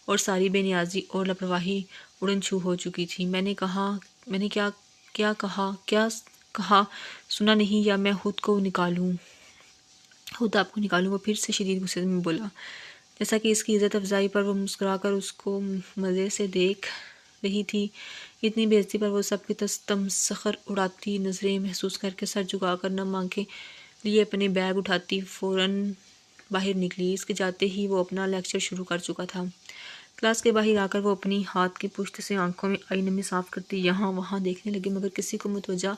اور ساری بے نیازی اور لاپرواہی اڑن چھو ہو چکی تھی۔ میں نے کیا کہا سنا نہیں، یا میں خود آپ کو نکالوں؟ وہ پھر سے شدید غصے میں بولا۔ جیسا کہ اس کی عزت افزائی پر وہ مسکرا کر اس کو مزے سے دیکھ رہی تھی، اتنی بے عزتی پر وہ سب کی تمسخر اڑاتی نظریں محسوس کر کے سر جھکا کر نم آنکھ کے لیے اپنے بیگ اٹھاتی فوراً باہر نکلی۔ اس کے جاتے ہی وہ اپنا لیکچر شروع کر چکا تھا۔ کلاس کے باہر آ کر وہ اپنی ہاتھ کی پشت سے آنکھوں میں آئی نمی صاف کرتی یہاں وہاں دیکھنے لگی، مگر کسی کو متوجہ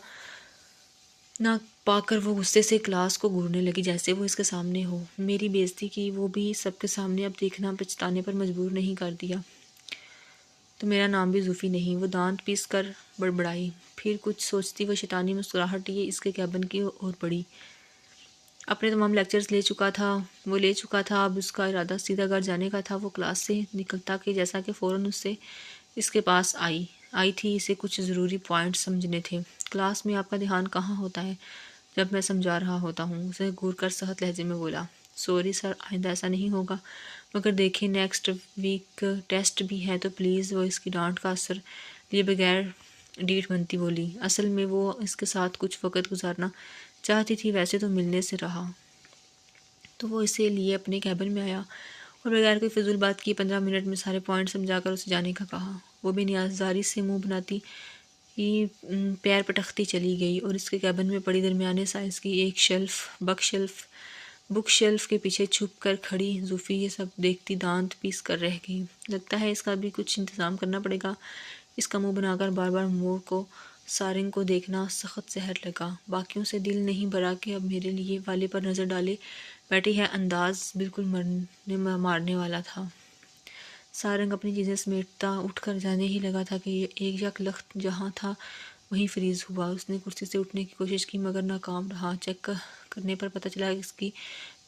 نہ پا کر وہ غصے سے کلاس کو گھورنے لگی جیسے وہ اس کے سامنے ہو۔ میری بے عزتی کی، وہ بھی سب کے سامنے، اب دیکھنا پچھتانے پر مجبور نہیں کر دیا تو میرا نام بھی زوفی نہیں۔ وہ دانت پیس کر بڑبڑائی، پھر کچھ سوچتی وہ شیطانی مسکراہٹ لیے اس کے کیبن کی اور بڑھی۔ اپنے تمام لیکچرز لے چکا تھا، اب اس کا ارادہ سیدھا گھر جانے کا تھا۔ وہ کلاس سے نکلتا کہ جیسا کہ فوراً اس کے پاس آئی تھی، اسے کچھ ضروری پوائنٹس سمجھنے تھے۔ کلاس میں آپ کا دھیان کہاں ہوتا ہے جب میں سمجھا رہا ہوتا ہوں؟ اسے گھور کر سخت لہجے میں بولا۔ سوری سر، آئندہ ایسا نہیں ہوگا، مگر دیکھیں نیکسٹ ویک ٹیسٹ بھی ہے تو پلیز۔ وہ اس کی ڈانٹ کا اثر لیے بغیر ڈیٹھ بنتی بولی۔ اصل میں وہ اس کے ساتھ کچھ وقت گزارنا چاہتی تھی، ویسے تو ملنے سے رہا تو وہ اسے لیے اپنے کیبن میں آیا اور بغیر کوئی فضول بات کیے 15 منٹ میں سارے پوائنٹ سمجھا کر اسے جانے کا کہا۔ وہ بے نیاز زاری سے منہ بناتی پیر پٹکتی چلی گئی اور اس کے کیبن میں پڑی درمیانے سائز کی ایک بک شیلف کے پیچھے چھپ کر کھڑی زوفی یہ سب دیکھتی دانت پیس کر رہ گئی۔ لگتا ہے اس کا بھی کچھ انتظام کرنا پڑے گا۔ اس کا منہ بنا کر بار بار موڑ کو سارنگ کو دیکھنا سخت زہر لگا۔ باقیوں سے دل نہیں بھرا کہ اب میرے لیے والے پر نظر ڈالے بیٹھی ہے، انداز بالکل مارنے والا تھا۔ سارنگ اپنی چیزیں سمیٹتا اٹھ کر جانے ہی لگا تھا کہ ایک یک لخت جہاں تھا وہیں فریز ہوا۔ اس نے کرسی سے اٹھنے کی کوشش کی مگر ناکام رہا۔ چیک کرنے پر پتہ چلا کہ اس کی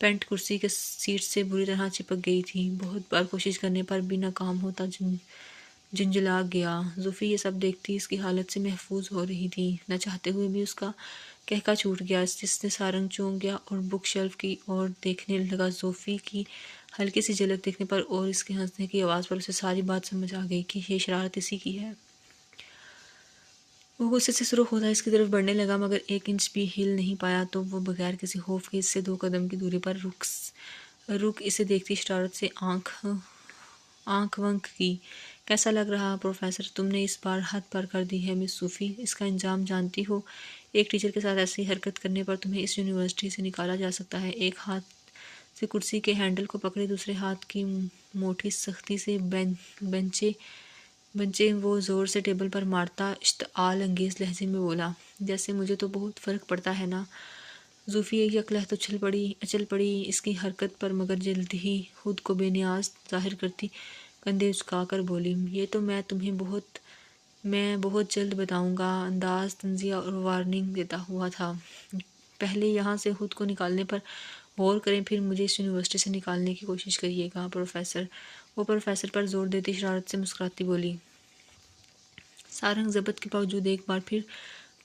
پینٹ کرسی کے سیٹ سے بری طرح چپک گئی تھی۔ بہت بار کوشش کرنے پر بھی ناکام ہوتا جھنجھلا گیا۔ زوفی یہ سب دیکھتی اس کی حالت سے محظوظ ہو رہی تھی۔ نہ چاہتے ہوئے بھی اس کا کہکا چھوٹ گیا۔ جس نے سارنگ چونک گیا اور بک شیلف کی اور دیکھنے لگا۔ زوفی کی ہلکی سی جھلک دیکھنے پر اور اس کے ہنسنے کی آواز پر اسے ساری بات سمجھ آ گئی کہ یہ شرارت اسی کی ہے۔ وہ غصے سے سرخ ہوتا اس کی طرف بڑھنے لگا مگر 1 انچ بھی ہل نہیں پایا تو وہ بغیر کسی خوف کے اس سے 2 قدم کی دوری پر رک اسے دیکھتی شرارت سے آنکھ ونک کی۔ کیسا لگ رہا پروفیسر؟ تم نے اس بار حد پار کر دی ہے مس زوفی، اس کا انجام جانتی ہو؟ ایک ٹیچر کے ساتھ ایسی حرکت کرنے پر تمہیں اس یونیورسٹی سے نکالا جا سکتا ہے۔ ایک ہاتھ سے کرسی کے ہینڈل کو پکڑے دوسرے ہاتھ کی موٹھی سختی سے بنچے وہ زور سے ٹیبل پر مارتا اشتعال انگیز لہجے میں بولا، جیسے مجھے تو بہت فرق پڑتا ہے نا۔ زوفی ایک یکلہت اچل پڑی اس کی حرکت پر مگر جلد ہی خود کو بے نیاز ظاہر کرتی کندھے اچکا کر بولی، یہ تو میں تمہیں بہت جلد بتاؤں گا۔ انداز تنزیہ اور وارننگ دیتا ہوا تھا۔ پہلے یہاں سے خود کو نکالنے پر غور کریں، پھر مجھے اس یونیورسٹی سے نکالنے کی کوشش کریے گا پروفیسر۔ وہ پروفیسر پر زور دیتی شرارت سے مسکراتی بولی۔ سارنگ ضبط کے باوجود ایک بار پھر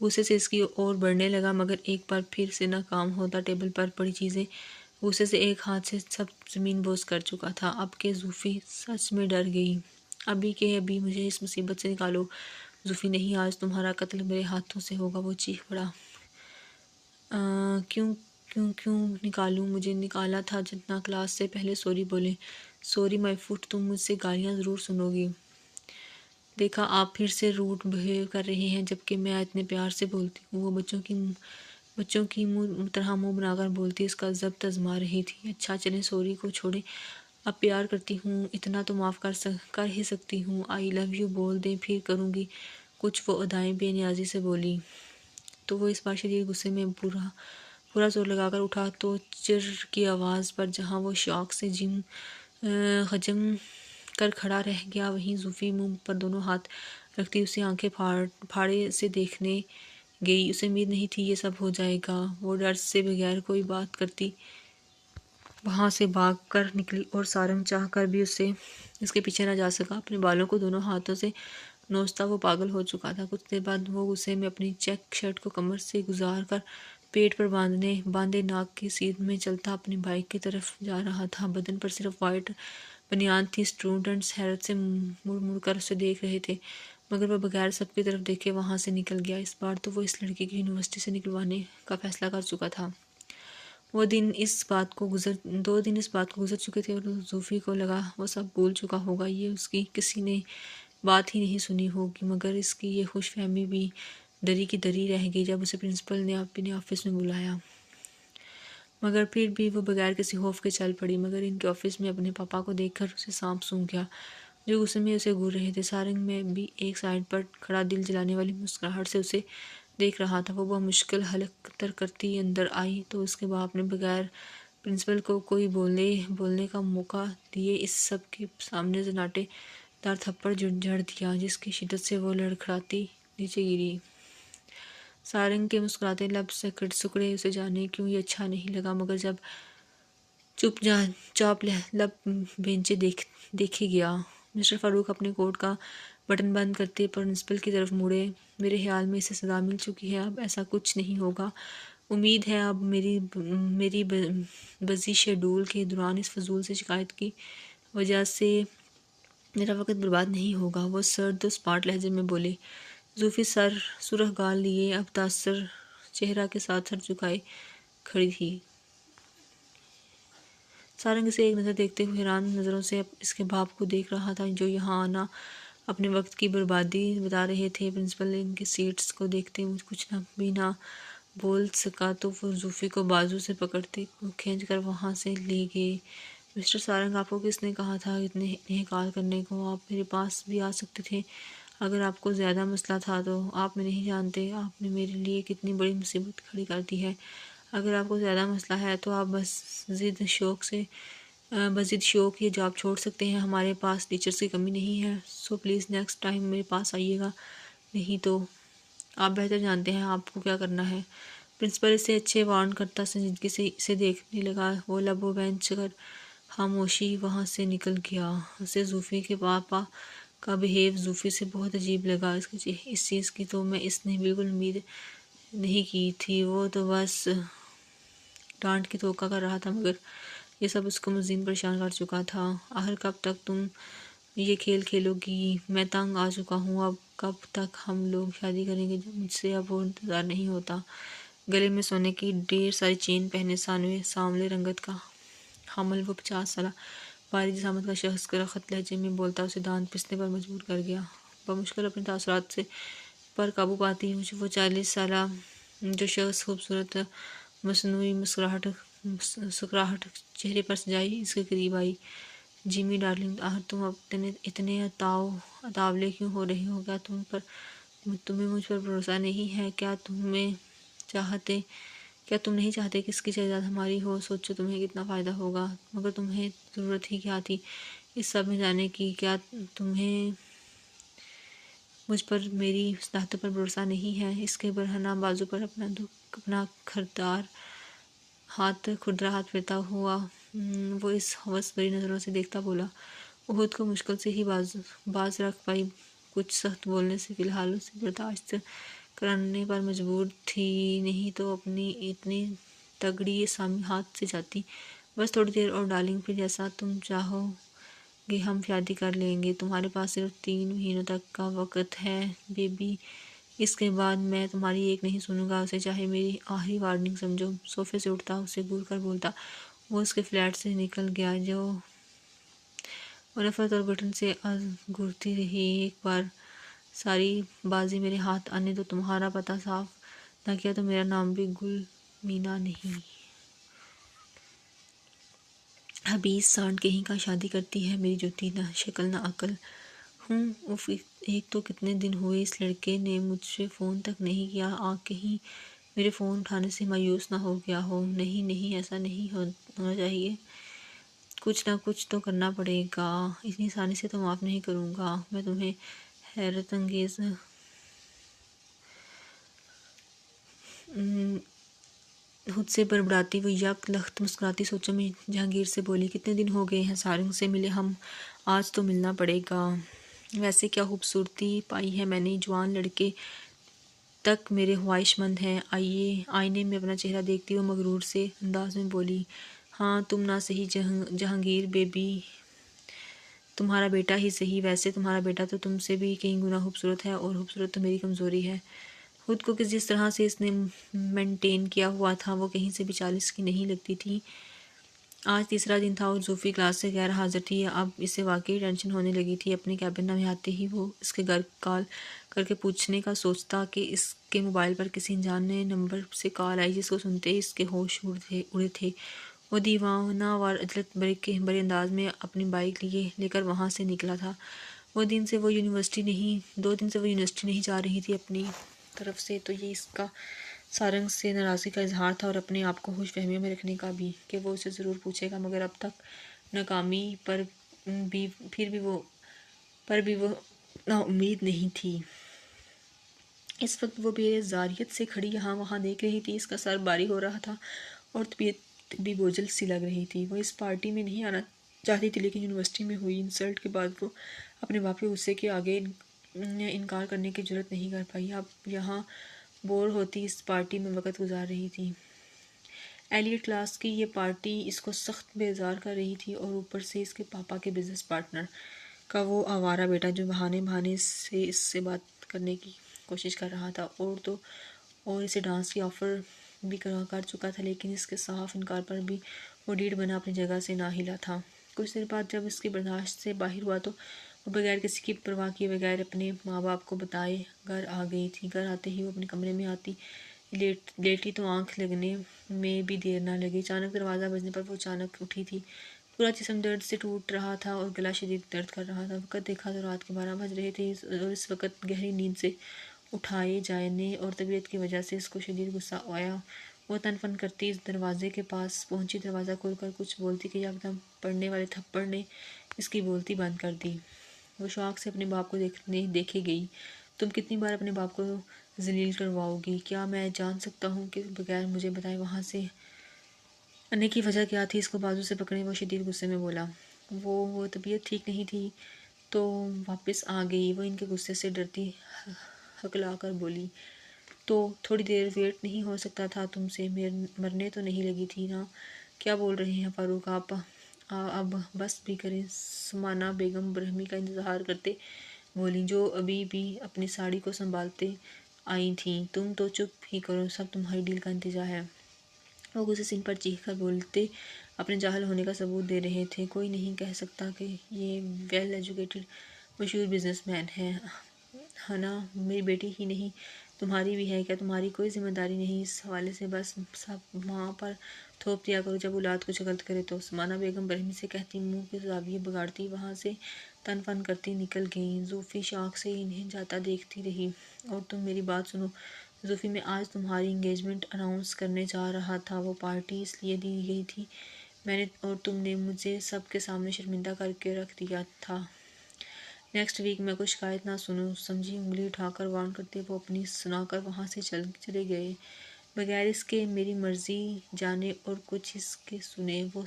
غصے سے اس کی اور بڑھنے لگا مگر ایک بار پھر سے ناکام ہوتا۔ ٹیبل پر پڑی چیزیں غصے سے ایک ہاتھ سے سب زمین بوس کر چکا تھا۔ اب کہ زوفی سچ میں ڈر گئی۔ ابھی مجھے اس مصیبت سے نکالو زوفی نہیں، آج تمہارا قتل میرے ہاتھوں سے ہوگا، وہ چیخ پڑا۔ کیوں کیوں کیوں نکالوں؟ مجھے نکالا تھا جتنا کلاس سے پہلے سوری بولیں۔ سوری مائی فٹ، تم مجھ سے گالیاں ضرور سنو گی۔ دیکھا، آپ پھر سے روڈ بہیو کر رہے ہیں جبکہ میں اتنے پیار سے بولتی ہوں۔ وہ بچوں کی طرح منہ بنا کر بولتی اس کا ضبط آزما رہی تھی۔ اچھا چلیں، سوری کو چھوڑیں، اب پیار کرتی ہوں، اتنا تو معاف کر ہی سکتی ہوں۔ آئی لو یو بول دیں، پھر کروں گی کچھ۔ وہ ادائیں بے نیازی سے بولی تو وہ اس بار شدید غصے میں پورا زور لگا کر اٹھا تو چر کی آواز پر جہاں وہ شوق سے غجم کر کھڑا رہ گیا، وہیں زوفی منہ پر دونوں ہاتھ رکھتی اسے آنکھیں پھاڑے سے دیکھنے گئی۔ اسے امید نہیں تھی یہ سب ہو جائے گا۔ وہ ڈر سے بغیر کوئی بات کرتی وہاں سے بھاگ کر نکلی اور سارنگ چاہ کر بھی اس کے پیچھے نہ جا سکا۔ اپنے بالوں کو دونوں ہاتھوں سے نوچتا وہ پاگل ہو چکا تھا۔ کچھ دیر بعد وہ غصے میں اپنی چیک شرٹ کو کمر سے گزار کر پیٹ پر باندھے ناک کی سیدھ میں چلتا اپنی بائک کی طرف جا رہا تھا۔ بدن پر صرف وائٹ بنیان تھی۔ اسٹوڈنٹس حیرت سے مڑ مڑ کر اسے دیکھ رہے تھے، مگر وہ بغیر سب کی طرف دیکھے وہاں سے نکل گیا۔ اس بار تو وہ اس لڑکی کی یونیورسٹی سے نکلوانے کا فیصلہ کر چکا تھا۔ 2 دن اس بات کو گزر چکے تھے اور زوفی کو لگا وہ سب بھول چکا ہوگا، یہ اس کی کسی نے بات ہی نہیں سنی ہوگی۔ مگر اس کی یہ خوش فہمی بھی دری کی دری رہ گئی جب اسے پرنسپل نے اپنے آفس میں بلایا۔ مگر پھر بھی وہ بغیر کسی خوف کے چل پڑی، مگر ان کے آفس میں اپنے پاپا کو دیکھ کر اسے سانپ سونگھ گیا جو غصے میں اسے گھور رہے تھے۔ سارنگ میں بھی ایک سائیڈ پر کھڑا دل جلانے والی مسکراہٹ سے اسے دیکھ رہا تھا۔ وہ بمشکل حلق تر کرتی اندر آئی تو اس کے باپ نے بغیر پرنسپل کو کوئی بولنے کا موقع دیے اس سب کے سامنے سناٹے دار تھپڑ جھڑ دیا، جس کی شدت سے وہ لڑکھڑاتی نیچے گری۔ سارنگ کے مسکراتے لب سکڑے، اسے جانے کیوں یہ اچھا نہیں لگا، مگر جب چپ چاپ لب بھینچے دیکھے گیا۔ مسٹر فاروق اپنے کوٹ کا بٹن بند کرتے پرنسپل کی طرف مڑے۔ میرے خیال میں اسے سزا مل چکی ہے، اب ایسا کچھ نہیں ہوگا۔ امید ہے اب میری بزی شیڈول کے دوران اس فضول سے شکایت کی وجہ سے میرا وقت برباد نہیں ہوگا، وہ سرد و سپاٹ لہجے میں بولے۔ زوفی سرخ گال لیے اب متاثر چہرہ کے ساتھ سر جھکائے کھڑی تھی۔ سارنگ اسے ایک نظر دیکھتے ہوئے حیران نظروں سے اس کے باپ کو دیکھ رہا تھا جو یہاں آنا اپنے وقت کی بربادی بتا رہے تھے۔ پرنسپل ان کی سیٹس کو دیکھتے کچھ بھی نہ بول سکا تو وہ زوفی کو بازو سے پکڑتے کھینچ کر وہاں سے لے گئے۔ مسٹر سارنگ، آپ کو کس نے کہا تھا انہیں کال کرنے کو؟ آپ میرے پاس بھی آ سکتے تھے اگر آپ کو زیادہ مسئلہ تھا تو۔ آپ نہیں جانتے آپ نے میرے لیے کتنی بڑی مصیبت کھڑی کر دی ہے۔ اگر آپ کو زیادہ مسئلہ ہے تو آپ بس ضد شوق یہ جاب چھوڑ سکتے ہیں، ہمارے پاس ٹیچرز کی کمی نہیں ہے، سو پلیز نیکسٹ ٹائم میرے پاس آئیے گا، نہیں تو آپ بہتر جانتے ہیں آپ کو کیا کرنا ہے۔ پرنسپل اسے اچھے وارن کرتا سنجیدگی سے اسے دیکھنے لگا۔ وہ لب و بینچ کر خاموشی وہاں سے نکل گیا۔ اسے زوفی کے پاپا کا بہیو زوفی سے بہت عجیب لگا۔ اس چیز کی تو اس نے بالکل امید نہیں کی تھی، وہ تو بس ڈانٹ کی توقع کر رہا تھا، مگر یہ سب اس کو مزید پریشان کر چکا تھا۔ آخر کب تک تم یہ کھیل کھیلو گی؟ میں تنگ آ چکا ہوں، اب کب تک ہم لوگ شادی کریں گے؟ مجھ سے اب وہ انتظار نہیں ہوتا۔ گلے میں سونے کی ڈھیر ساری چین پہنے سانولے رنگت کا حامل وہ 50 سالہ بھاری جسامت کا شخص رخت لہجے میں بولتا اسے دانت پسنے پر مجبور کر گیا۔ بمشکل اپنے تاثرات پر قابو پاتی وہ 40 سالہ جو شخص خوبصورت مصنوعی مسکراہٹ چہرے پر سجائی اس کے قریب آئی۔ جیمی ڈارلنگ، آخر تم اتنے اتاولے کیوں ہو رہے ہو؟ کیا تمہیں مجھ پر بھروسہ نہیں ہے؟ کیا تم نہیں چاہتے کہ اس کی جائیداد ہماری ہو؟ سوچو تمہیں کتنا فائدہ ہوگا۔ مگر تمہیں ضرورت ہی کیا تھی اس سب میں جانے کی؟ کیا تمہیں مجھ پر میری صلاحیتوں پر بھروسہ نہیں ہے؟ اس کے برہنہ بازو پر اپنا کھردرا ہاتھ پھیرتا ہوا وہ اس ہوس بھری نظروں سے دیکھتا بولا۔ وہ خود کو مشکل سے ہی باز رکھ پائی، کچھ سخت بولنے سے فی الحال اسے برداشت کرنے پر مجبور تھی، نہیں تو اپنی اتنی تگڑی اسامی ہاتھ سے جاتی۔ بس تھوڑی دیر اور ڈارلنگ، پھر جیسا تم چاہو گے ہم شادی کر لیں گے، تمہارے پاس صرف 3 مہینوں تک کا وقت ہے بیبی، اس کے بعد میں تمہاری ایک نہیں سنوں گا، اسے چاہے میری آخری وارننگ سمجھو۔ صوفے سے اٹھتا، اسے گھور کر بولتا۔ وہ اس کے فلیٹ سے نکل گیا جو وہ نفرت اور گھٹن سے گھورتی رہی۔ ایک بار ساری بازی میرے ہاتھ آنے تو تمہارا پتہ صاف نہ کیا تو میرا نام بھی گل مینا نہیں۔ حبیث سانڈ کہیں کا شادی کرتی ہے میری جوتی، نہ شکل نہ عقل۔ اف، ایک تو کتنے دن ہوئے اس لڑکے نے مجھ سے فون تک نہیں کیا، کہیں میرے فون اٹھانے سے مایوس نہ ہو گیا ہو۔ نہیں ایسا نہیں ہونا چاہیے، کچھ نہ کچھ تو کرنا پڑے گا، اتنی آسانی سے تو معاف نہیں کروں گا میں تمہیں۔ حیرت انگیز خود سے بڑبڑاتی وہ یک لخت مسکراتی سوچوں میں جہانگیر سے بولی، کتنے دن ہو گئے ہیں سارنگ سے ملے ہم، آج تو ملنا پڑے گا۔ ویسے کیا خوبصورتی پائی ہے میں نے، جوان لڑکے تک میرے خواہش مند ہیں۔ آئینے میں اپنا چہرہ دیکھتی وہ مغرور سے انداز میں بولی، ہاں تم نہ صحیح جہانگیر بیبی، تمہارا بیٹا ہی صحیح، ویسے تمہارا بیٹا تو تم سے بھی کئی گنا خوبصورت ہے، اور خوبصورت تو میری کمزوری ہے۔ خود کو جس طرح سے اس نے مینٹین کیا ہوا تھا وہ کہیں سے بھی 40 کی نہیں لگتی تھی۔ آج تیسرا دن تھا اور زوفی کلاس سے غیر حاضر تھی۔ اب اسے واقعی ٹینشن ہونے لگی تھی۔ اپنے کیبن میں آتے ہی وہ اس کے گھر کال کر کے پوچھنے کا سوچتا کہ اس کے موبائل پر کسی انجانے نمبر سے کال آئی، جس کو سنتے ہی اس کے ہوش اڑے تھے۔ وہ دیوانہ وار عجلت برے انداز میں اپنی بائک لے کر وہاں سے نکلا تھا۔ 2 دن سے وہ یونیورسٹی نہیں جا رہی تھی اپنی طرف سے، تو یہ اس کا سارنگ سے ناراضگی کا اظہار تھا اور اپنے آپ کو خوش فہمیوں میں رکھنے کا بھی کہ وہ اسے ضرور پوچھے گا، مگر اب تک ناکامی پر بھی وہ نا امید نہیں تھی۔ اس وقت وہ بے زاریت سے کھڑی یہاں وہاں دیکھ رہی تھی۔ اس کا سر بھاری ہو رہا تھا اور طبیعت بھی بوجھل سی لگ رہی تھی۔ وہ اس پارٹی میں نہیں آنا چاہتی تھی، لیکن یونیورسٹی میں ہوئی انسلٹ کے بعد وہ اپنے باپ کے غصے کے آگے انکار کرنے کی جرات نہیں کر پائی۔ اب یہاں بور ہوتی اس پارٹی میں وقت گزار رہی تھی۔ ایلیٹ کلاس کی یہ پارٹی اس کو سخت بیزار کر رہی تھی، اور اوپر سے اس کے پاپا کے بزنس پارٹنر کا وہ آوارہ بیٹا جو بہانے سے اس سے بات کرنے کی کوشش کر رہا تھا، اور اسے ڈانس کی آفر بھی کر چکا تھا، لیکن اس کے صاف انکار پر بھی وہ ڈیڑھ بنا اپنی جگہ سے نہ ہلا تھا۔ کچھ دیر بعد جب اس کی برداشت سے باہر ہوا تو وہ بغیر کسی کی پرواہ کیے بغیر اپنے ماں باپ کو بتائے گھر آ گئی تھی۔ گھر آتے ہی وہ اپنے کمرے میں آتی لیٹی تو آنکھ لگنے میں بھی دیر نہ لگی۔ اچانک دروازہ بجنے پر وہ اچانک اٹھی تھی۔ پورا جسم درد سے ٹوٹ رہا تھا اور گلا شدید درد کر رہا تھا۔ وقت دیکھا تو رات کے 12 بج رہے تھے، اور اس وقت گہری نیند سے اٹھائے جانے اور طبیعت کی وجہ سے اس کو شدید غصہ آیا۔ وہ تن فن کرتی اس دروازے کے پاس پہنچی، دروازہ کھول کر کچھ بولتی کہ یکدم پڑنے والے تھپڑ نے اس کی بولتی بند کر دی۔ وہ شوق سے اپنے باپ کو دیکھے گئی۔ تم کتنی بار اپنے باپ کو ذلیل کرواؤ گی؟ کیا میں جان سکتا ہوں کہ بغیر مجھے بتائے وہاں سے آنے کی وجہ کیا تھی؟ اس کو بازو سے پکڑے وہ شدید غصے میں بولا۔ وہ طبیعت ٹھیک نہیں تھی تو واپس آ گئی۔ وہ ان کے غصے سے ڈرتی ہکلا کر بولی، تو تھوڑی دیر ویٹ نہیں ہو سکتا تھا تم سے؟ مرنے تو نہیں لگی تھی نا؟ کیا بول رہے ہیں فاروق آپ؟ اب بس بھی کریں۔ سمانہ بیگم برہمی کا انتظار کرتے بولی، جو ابھی بھی اپنی ساڑی کو سنبھالتے آئی تھیں۔ تم تو چپ ہی کرو، سب تمہاری ڈیل کا نتیجہ ہے۔ وہ غصے سے ان پر چیخ کر بولتے اپنے جاہل ہونے کا ثبوت دے رہے تھے۔ کوئی نہیں کہہ سکتا کہ یہ ویل ایجوکیٹڈ مشہور بزنس مین ہے نا؟ میری بیٹی ہی نہیں تمہاری بھی ہے، کیا تمہاری کوئی ذمہ داری نہیں؟ اس حوالے سے بس سب ماں پر تھوپ دیا کرو جب اولاد کچھ غلط کرے تو۔ سمانہ بیگم برہمی سے کہتی منہ کے زاویے بگاڑتی وہاں سے تن فن کرتی نکل گئیں۔ زوفی شوق سے انہیں جاتا دیکھتی رہی۔ اور تم میری بات سنو زوفی، میں آج تمہاری انگیجمنٹ اناؤنس کرنے جا رہا تھا۔ وہ پارٹی اس لیے دی گئی تھی میں نے اور تم نے مجھے سب کے سامنے شرمندہ کر کے رکھ دیا تھا۔ نیکسٹ ویک میں کوئی شکایت نہ سنوں، سمجھی؟ انگلی اٹھا کر وارن کرتے وہ اپنی سنا کر وہاں سے چلے گئے، بغیر اس کے میری مرضی جانے اور کچھ اس کے سنے۔ وہ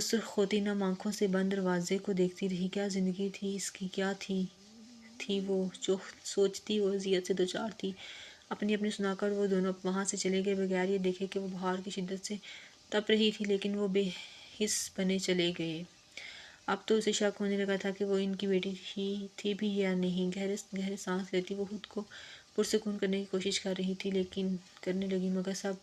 سرخ ہوتی نم آنکھوں سے بند دروازے کو دیکھتی رہی۔ کیا زندگی تھی اس کی؟ کیا تھی وہ؟ سوچتی وہ اذیت سے دوچار تھی۔ اپنی سنا کر وہ دونوں وہاں سے چلے گئے، بغیر یہ دیکھے کہ وہ بہار کی شدت سے تپ رہی تھی، لیکن وہ بے حس بنے چلے گئے۔ اب تو اسے شک ہونے لگا تھا کہ وہ ان کی بیٹی ہی تھی بھی یا نہیں۔ گہرے گہرے سانس لیتی وہ خود کو پرسکون کرنے کی کوشش کر رہی تھی، لیکن کرنے لگی مگر سب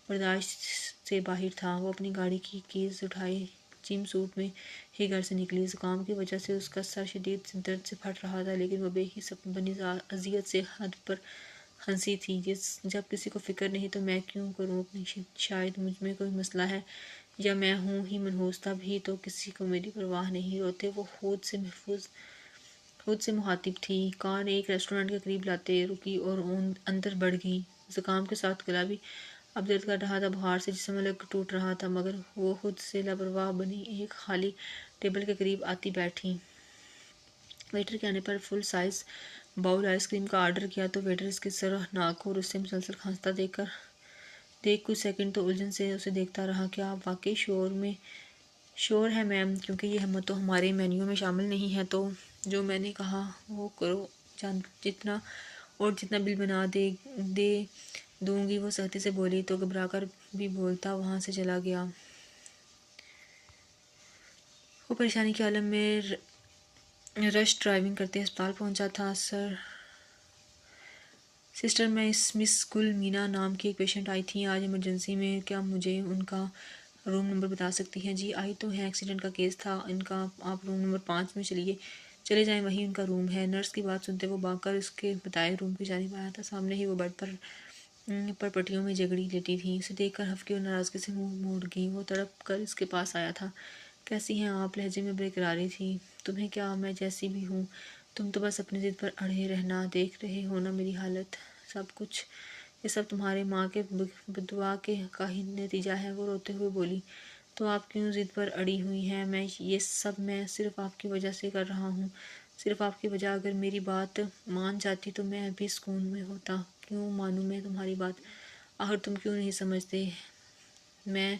برداشت سے باہر تھا۔ وہ اپنی گاڑی کی کیز اٹھائے جم سوٹ میں ہی گھر سے نکلی۔ زکام کی وجہ سے اس کا سر شدید درد سے پھٹ رہا تھا، لیکن وہ بے حس اپنی اذیت سے حد پر ہنسی تھی۔ جب کسی کو فکر نہیں تو میں کیوں کروں اپنی، شاید مجھ میں کوئی مسئلہ ہے یا میں ہوں ہی منحوس، تب ہی تو کسی کو میری پرواہ نہیں۔ روتے وہ خود سے مخاطب تھی۔ کار ایک ریسٹورانٹ کے قریب لاتے رکی اور اندر بڑھ گئی۔ زکام کے ساتھ گلا بھی اب درد کر رہا تھا، بخار سے جسم الگ ٹوٹ رہا تھا، مگر وہ خود سے لاپرواہ بنی ایک خالی ٹیبل کے قریب آتی بیٹھی۔ ویٹر کے آنے پر full size bowl ice cream کا آرڈر کیا تو ویٹر اس کی سرخ ناک اور اسے مسلسل کھانستا دیکھ کچھ سیکنڈ تو الجھن سے اسے دیکھتا رہا۔ کیا آپ واقعی شور ہے میم؟ کیونکہ یہ تو ہمارے مینیو میں شامل نہیں ہے۔ تو جو میں نے کہا وہ کرو، جتنا بل بنا دے دوں گی، وہ سختی سے بولی تو گھبرا کر بھی بولتا وہاں سے چلا گیا۔ وہ پریشانی کے عالم میں رش ڈرائیونگ کرتے ہسپتال پہنچا تھا۔ سسٹر، مس گل مینا نام کی ایک پیشنٹ آئی تھیں آج ایمرجنسی میں، کیا مجھے ان کا روم نمبر بتا سکتی ہیں؟ جی آئی تو ہیں، ایکسیڈنٹ کا کیس تھا ان کا، آپ روم نمبر 5 میں چلے جائیں، وہیں ان کا روم ہے۔ نرس کی بات سنتے وہ بھاگ کر اس کے بتائے روم کی جانب آیا تھا۔ سامنے ہی وہ بیڈ پر پٹیوں میں جگڑی لیٹی تھی۔ اسے دیکھ کر ہفکی اور ناراضگی سے منہ موڑ گئی۔ وہ تڑپ کر اس کے پاس آیا تھا۔ کیسی ہیں آپ؟ لہجے میں بےقراری تھی۔ تمہیں کیا، میں جیسی بھی ہوں، تم تو بس اپنی ضد پر اڑے رہنا، دیکھ رہے ہو نا میری حالت، یہ سب تمہارے ماں کے بددعا کا ہی نتیجہ ہے۔ وہ روتے ہوئے بولی، تو آپ کیوں ضد پر اڑی ہوئی ہیں؟ یہ سب میں صرف آپ کی وجہ سے کر رہا ہوں، صرف آپ کی وجہ۔ اگر میری بات مان جاتی تو میں بھی سکون میں ہوتا۔ کیوں مانوں میں تمہاری بات؟ آخر تم کیوں نہیں سمجھتے؟ میں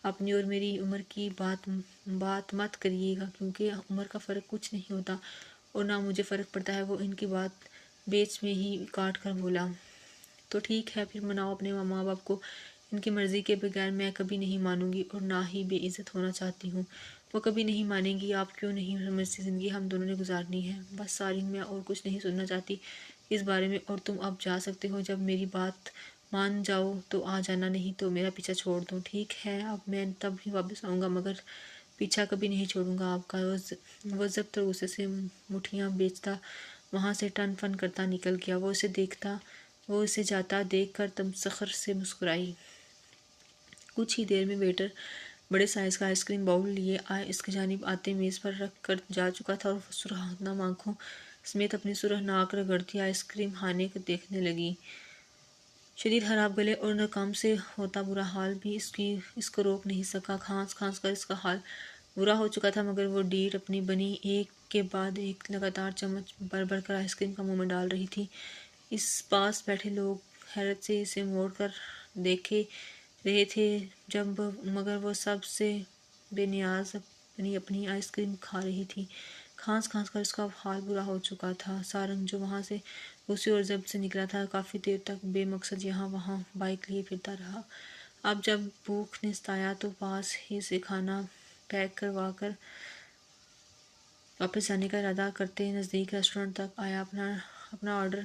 اپنی اور میری عمر کی بات مت کریے گا، کیونکہ عمر کا فرق کچھ نہیں ہوتا اور نہ مجھے فرق پڑتا ہے۔ وہ ان کی بات بیچ میں ہی کاٹ کر بولا، تو ٹھیک ہے پھر مناؤ اپنے ماں باپ کو، ان کی مرضی کے بغیر میں کبھی نہیں مانوں گی اور نہ ہی بے عزت ہونا چاہتی ہوں۔ وہ کبھی نہیں مانیں گی۔ آپ کیوں نہیں سمجھتی؟ زندگی ہم دونوں نے گزارنی ہے۔ بس سارین، میں اور کچھ نہیں سننا چاہتی اس بارے میں، اور تم اب جا سکتے ہو۔ جب میری بات مان جاؤ تو آ جانا، نہیں تو میرا پیچھا چھوڑ دو۔ ٹھیک ہے، اب میں تب ہی واپس آؤں گا، مگر پیچھا کبھی نہیں چھوڑوں گا آپ کا۔ وہ ضبط اور غصے سے مٹھیاں بیچتا وہاں سے ٹن فن کرتا نکل گیا۔ وہ اسے جاتا دیکھ کر تمسخر سے مسکرائی۔ کچھ ہی دیر میں ویٹر بڑے سائز کا آئس کریم باؤل لیے اس کی جانب آتے میز پر رکھ کر جا چکا تھا، اور وہ سرخ نم آنکھوں سمیت اپنی سرخ ناک رگڑتی آئس کریم خانے کو دیکھنے لگی۔ شدید خراب گلے اور زکام سے ہوتا برا حال بھی اس کو روک نہیں سکا۔ کھانس کر اس کا حال برا ہو چکا تھا، مگر وہ ڈیر اپنی بنی ایک کے بعد ایک لگاتار چمچ بھر کر آئس کریم کا منہ میں ڈال رہی تھی۔ اس پاس بیٹھے لوگ حیرت سے اسے موڑ کر دیکھ رہے تھے، مگر وہ سب سے بے نیاز اپنی آئس کریم کھا رہی تھی۔ کھانس کر اس کا حال برا ہو چکا تھا۔ سارنگ جو وہاں سے غصے اور ضبط سے نکلا تھا، کافی دیر تک بے مقصد یہاں وہاں بائک لیے پھرتا رہا۔ اب جب بھوک نے ستایا تو پاس ہی سے کھانا پیک کروا کر واپس جانے کا ارادہ کرتے نزدیک ریسٹورانٹ تک آیا۔ اپنا آرڈر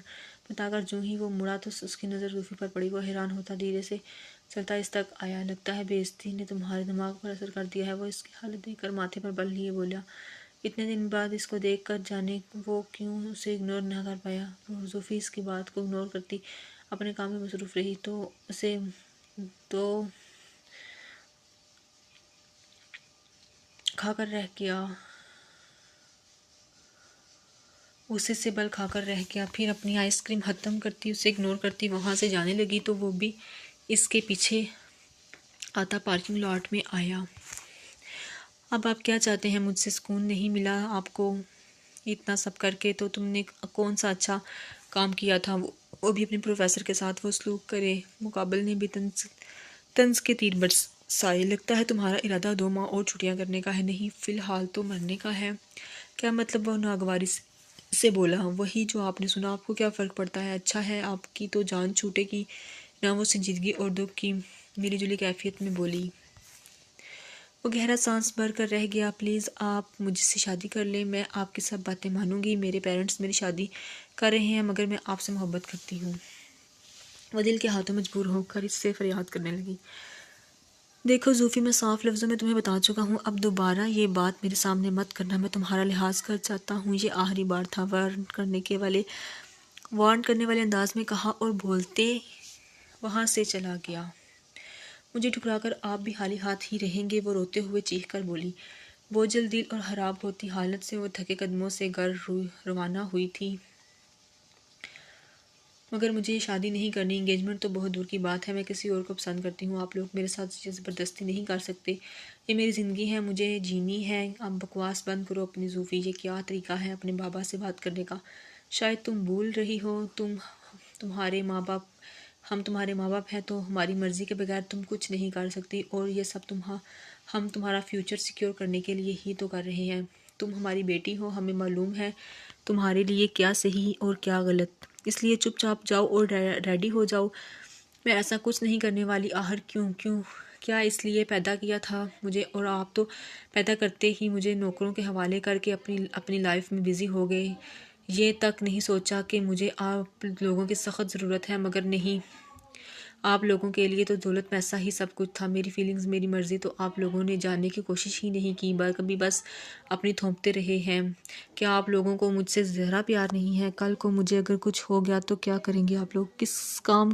بتا کر جوں ہی وہ مڑا تو اس کی نظر روفی پر پڑی۔ وہ حیران ہوتا دھیرے سے چلتا اس تک آیا۔ لگتا ہے بے عزتی نے تمہارے دماغ پر اثر کر دیا ہے، وہ اس کی حالت دیکھ کر ماتھے پر بل لیے بولا۔ اتنے دن بعد اس کو دیکھ کر جانے وہ کیوں اسے اگنور نہ کر پایا۔ روفی اس کی بات کو اگنور کرتی اپنے کام میں مصروف رہی تو اسے سے بل کھا کر رہ گیا۔ پھر اپنی آئس کریم ختم کرتی اسے اگنور کرتی وہاں سے جانے لگی تو وہ بھی اس کے پیچھے آتا پارکنگ لاٹ میں آیا۔ اب آپ کیا چاہتے ہیں مجھ سے؟ سکون نہیں ملا آپ کو اتنا سب کر کے؟ تو تم نے کون سا اچھا کام کیا تھا؟ وہ بھی اپنے پروفیسر کے ساتھ وہ سلوک کرے؟ مقابل نے بھی طنز کے تیر برسائے۔ لگتا ہے تمہارا ارادہ 2 ماہ اور چھٹیاں کرنے کا ہے، نہیں فی الحال تو مرنے کا ہے۔ کیا مطلب؟ وہ ناگواری سے بولا۔ وہی جو آپ نے سنا، آپ کو کیا فرق پڑتا ہے؟ اچھا ہے آپ کی تو جان چھوٹے گی نہ۔ وہ سنجیدگی اور دکھ کی ملی جلی کیفیت میں بولی۔ وہ گہرا سانس بھر کر رہ گیا۔ پلیز آپ مجھ سے شادی کر لیں، میں آپ کی سب باتیں مانوں گی۔ میرے پیرنٹس میری شادی کر رہے ہیں مگر میں آپ سے محبت کرتی ہوں۔ وہ دل کے ہاتھوں مجبور ہو کر اس سے فریاد کرنے لگی۔ دیکھو زوفی، میں صاف لفظوں میں تمہیں بتا چکا ہوں، اب دوبارہ یہ بات میرے سامنے مت کرنا، میں تمہارا لحاظ کر چاہتا ہوں، یہ آخری بار تھا، وارن کرنے والے انداز میں کہا اور بولتے وہاں سے چلا گیا۔ مجھے ٹھکرا کر آپ بھی خالی ہاتھ ہی رہیں گے، وہ روتے ہوئے چیخ کر بولی۔ بوجھل دل اور خراب ہوتی حالت سے وہ تھکے قدموں سے گھر روانہ ہوئی تھی۔ مگر مجھے یہ شادی نہیں کرنی، انگیجمنٹ تو بہت دور کی بات ہے، میں کسی اور کو پسند کرتی ہوں، آپ لوگ میرے ساتھ یہ زبردستی نہیں کر سکتے، یہ میری زندگی ہے، مجھے جینی ہے، اب بکواس بند کرو اپنی زوفی، یہ کیا طریقہ ہے اپنے بابا سے بات کرنے کا؟ شاید تم بھول رہی ہو، ہم تمہارے ماں باپ ہیں تو ہماری مرضی کے بغیر تم کچھ نہیں کر سکتی، اور یہ سب ہم تمہارا فیوچر سیکیور کرنے کے لیے ہی تو کر رہے ہیں۔ تم ہماری بیٹی ہو، ہمیں معلوم ہے تمہارے لیے کیا صحیح اور کیا غلط، اس لیے چپ چاپ جاؤ اور ریڈی ہو جاؤ۔ میں ایسا کچھ نہیں کرنے والی، آخر کیا اس لیے پیدا کیا تھا مجھے، اور آپ تو پیدا کرتے ہی مجھے نوکروں کے حوالے کر کے اپنی لائف میں بزی ہو گئے، یہ تک نہیں سوچا کہ مجھے آپ لوگوں کی سخت ضرورت ہے، مگر نہیں، آپ لوگوں کے لیے تو دولت پیسہ ہی سب کچھ تھا، میری فیلنگز میری مرضی تو آپ لوگوں نے جاننے کی کوشش ہی نہیں کی، کبھی بس اپنی تھوپتے رہے ہیں۔ کیا آپ لوگوں کو مجھ سے ذرا پیار نہیں ہے؟ کل کو مجھے اگر کچھ ہو گیا تو کیا کریں گے آپ لوگ؟ کس کام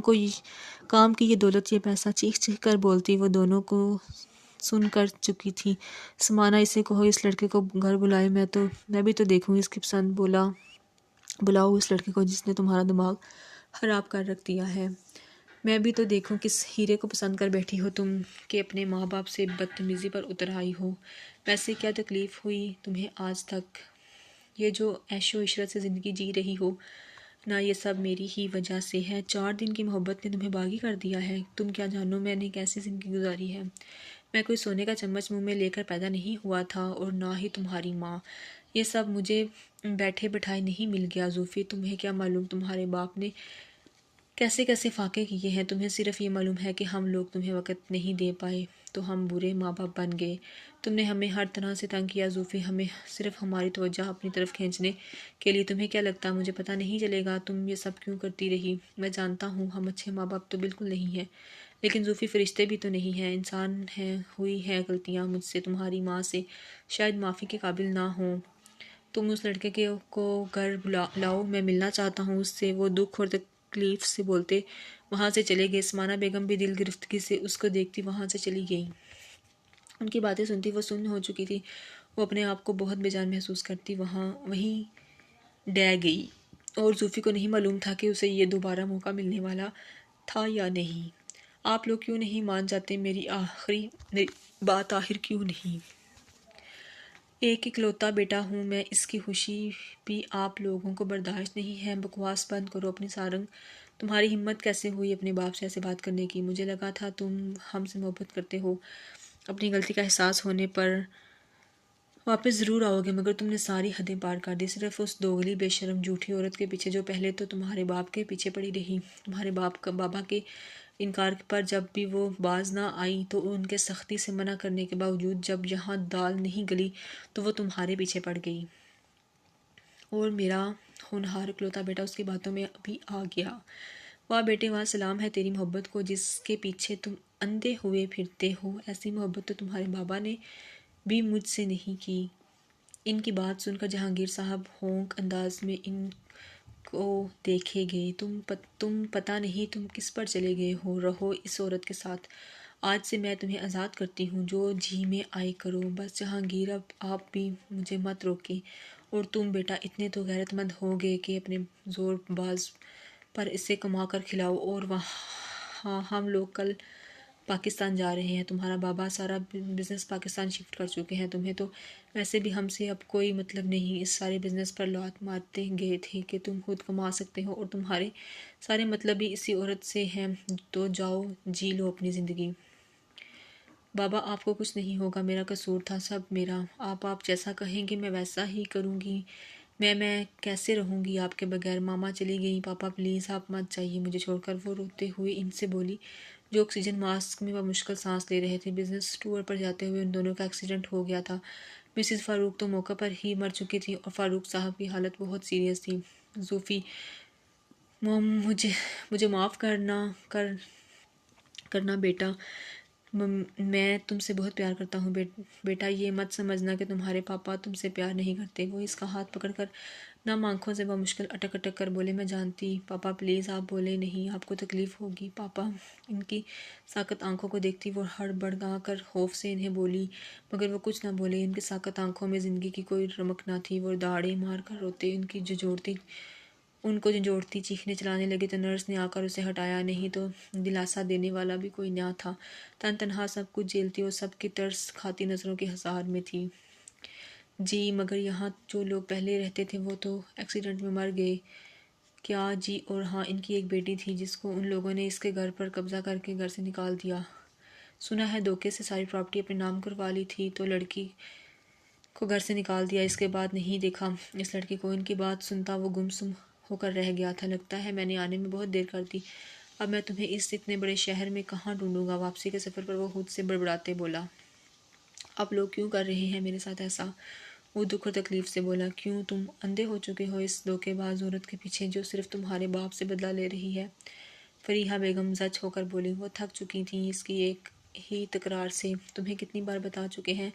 کی یہ دولت، یہ پیسہ؟ چیخ چیخ کر بولتی وہ دونوں کو سن کر چکی تھی۔ سمانا، اسے کہو اس لڑکے کو گھر بلائے، میں بھی تو دیکھوں اس کی پسند، بلاؤ اس لڑکے کو جس نے تمہارا دماغ خراب کر رکھ دیا ہے، میں بھی تو دیکھوں کس ہیرے کو پسند کر بیٹھی ہو تم کہ اپنے ماں باپ سے بدتمیزی پر اتر آئی ہو۔ ویسے کیا تکلیف ہوئی تمہیں آج تک؟ یہ جو عیش و عشرت سے زندگی جی رہی ہو نا، یہ سب میری ہی وجہ سے ہے، 4 دن کی محبت نے تمہیں باغی کر دیا ہے۔ تم کیا جانو میں نے کیسی زندگی گزاری ہے، میں کوئی سونے کا چمچ منہ میں لے کر پیدا نہیں ہوا تھا، اور نہ ہی تمہاری ماں، یہ سب مجھے بیٹھے بٹھائے نہیں مل گیا۔ زوفی، تمہیں کیا معلوم تمہارے باپ نے کیسے کیسے فاقے کیے ہیں، تمہیں صرف یہ معلوم ہے کہ ہم لوگ تمہیں وقت نہیں دے پائے تو ہم برے ماں باپ بن گئے، تم نے ہمیں ہر طرح سے تنگ کیا زوفی، ہمیں صرف ہماری توجہ اپنی طرف کھینچنے کے لیے۔ تمہیں کیا لگتا مجھے پتہ نہیں چلے گا تم یہ سب کیوں کرتی رہی؟ میں جانتا ہوں ہم اچھے ماں باپ تو بالکل نہیں ہیں، لیکن زوفی فرشتے بھی تو نہیں ہیں، انسان ہیں، ہوئی ہیں غلطیاں مجھ سے، تمہاری ماں سے شاید معافی کے قابل نہ ہوں۔ تم اس لڑکے کو گھر لاؤ، میں ملنا چاہتا ہوں اس سے، وہ دکھ اور تکلیف سے بولتے وہاں سے چلے گئے۔ سمانہ بیگم بھی دل گرفتگی سے اس کو دیکھتی وہاں سے چلی گئی۔ ان کی باتیں سنتی وہ سن ہو چکی تھی، وہ اپنے آپ کو بہت بے جان محسوس کرتی وہیں ڈہ گئی، اور زوفی کو نہیں معلوم تھا کہ اسے یہ دوبارہ موقع ملنے والا تھا یا نہیں۔ آپ لوگ کیوں نہیں مان جاتے میری بات آخر کیوں نہیں؟ ایک اکلوتا بیٹا ہوں میں، اس کی خوشی بھی آپ لوگوں کو برداشت نہیں ہے؟ بکواس بند کرو اپنی سارنگ، تمہاری ہمت کیسے ہوئی اپنے باپ سے ایسے بات کرنے کی؟ مجھے لگا تھا تم ہم سے محبت کرتے ہو، اپنی غلطی کا احساس ہونے پر واپس ضرور آؤ گے، مگر تم نے ساری حدیں پار کر دی، صرف اس دوغلی بے شرم جھوٹی عورت کے پیچھے جو پہلے تو تمہارے باپ کے پیچھے پڑی رہی، تمہارے بابا کے انکار پر جب بھی وہ باز نہ آئی تو ان کے سختی سے منع کرنے کے باوجود جب یہاں دال نہیں گلی تو وہ تمہارے پیچھے پڑ گئی، اور میرا ہونہار اکلوتا بیٹا اس کی باتوں میں بھی آ گیا۔ واہ بیٹے واہ، سلام ہے تیری محبت کو جس کے پیچھے تم اندھے ہوئے پھرتے ہو، ایسی محبت تو تمہارے بابا نے بھی مجھ سے نہیں کی۔ ان کی بات سن کر جہانگیر صاحب ہونک انداز میں ان کو دیکھے گئے۔ تم پتہ نہیں تم کس پر چلے گئے ہو، رہو اس عورت کے ساتھ، آج سے میں تمہیں آزاد کرتی ہوں، جو جی میں آئے کرو، بس جہانگیر اب آپ بھی مجھے مت روکیں، اور تم بیٹا اتنے تو غیرت مند ہو گئے کہ اپنے زور باز پر اسے کما کر کھلاؤ، اور وہاں ہم لوگ کل پاکستان جا رہے ہیں، تمہارا بابا سارا بزنس پاکستان شفٹ کر چکے ہیں، تمہیں تو ویسے بھی ہم سے اب کوئی مطلب نہیں، اس سارے بزنس پر لات مارتے گئے تھے کہ تم خود کما سکتے ہو، اور تمہارے سارے مطلب بھی اسی عورت سے ہیں، تو جاؤ جی لو اپنی زندگی۔ بابا آپ کو کچھ نہیں ہوگا، میرا قصور تھا سب میرا، آپ جیسا کہیں گے میں ویسا ہی کروں گی، میں کیسے رہوں گی آپ کے بغیر؟ ماما چلی گئی، پاپا پلیز آپ مت جائیے مجھے چھوڑ کر، وہ روتے ہوئے ان سے بولی۔ جو آکسیجن ماسک میں بمشکل سانس لے رہے تھے۔ بزنس ٹور پر جاتے ہوئے ان دونوں کا ایکسیڈنٹ ہو گیا تھا۔ مسز فاروق تو موقع پر ہی مر چکی تھی اور فاروق صاحب کی حالت بہت سیریس تھی۔ زوفی موم مجھے معاف کرنا بیٹا، میں تم سے بہت پیار کرتا ہوں بیٹا، یہ مت سمجھنا کہ تمہارے پاپا تم سے پیار نہیں کرتے۔ وہ اس کا ہاتھ پکڑ کر نم آنکھوں سے بمشکل اٹک اٹک کر بولے، میں جانتی پاپا، پلیز آپ بولے نہیں، آپ کو تکلیف ہوگی پاپا۔ ان کی ساکت آنکھوں کو دیکھتی وہ ہڑبڑا کر خوف سے انہیں بولی، مگر وہ کچھ نہ بولے۔ ان کی ساکت آنکھوں میں زندگی کی کوئی رمق نہ تھی۔ وہ داڑیں مار کر روتے، ان کو جھنجھوڑتی چیخنے چلانے لگے تو نرس نے آ کر اسے ہٹایا، نہیں تو دلاسا دینے والا بھی کوئی نہ تھا۔ تنہا سب کچھ جھیلتی اور سب کی ترس کھاتی نظروں کی حصار میں تھی۔ جی مگر یہاں جو لوگ پہلے رہتے تھے وہ تو ایکسیڈنٹ میں مر گئے۔ کیا جی؟ اور ہاں، ان کی ایک بیٹی تھی جس کو ان لوگوں نے اس کے گھر پر قبضہ کر کے گھر سے نکال دیا۔ سنا ہے دھوکے سے ساری پراپرٹی اپنے نام کروا لی تھی تو لڑکی کو گھر سے نکال دیا۔ اس کے بعد نہیں دیکھا اس لڑکی کو۔ ان کی بات سنتا وہ گمسم ہو کر رہ گیا تھا۔ لگتا ہے میں نے آنے میں بہت دیر کر دی، اب میں تمہیں اس اتنے بڑے شہر میں کہاں ڈھونڈوں گا؟ واپسی کے سفر پر وہ خود سے بڑبڑاتے بولا، آپ لوگ کیوں کر رہے ہیں میرے ساتھ ایسا؟ وہ دکھ اور تکلیف سے بولا، کیوں تم اندھے ہو چکے ہو اس دھوکے باز عورت کے پیچھے جو صرف تمہارے باپ سے بدلہ لے رہی ہے؟ فریحہ بیگم زچ ہو کر بولی، وہ تھک چکی تھیں اس کی ایک ہی تکرار سے۔ تمہیں کتنی بار بتا چکے ہیں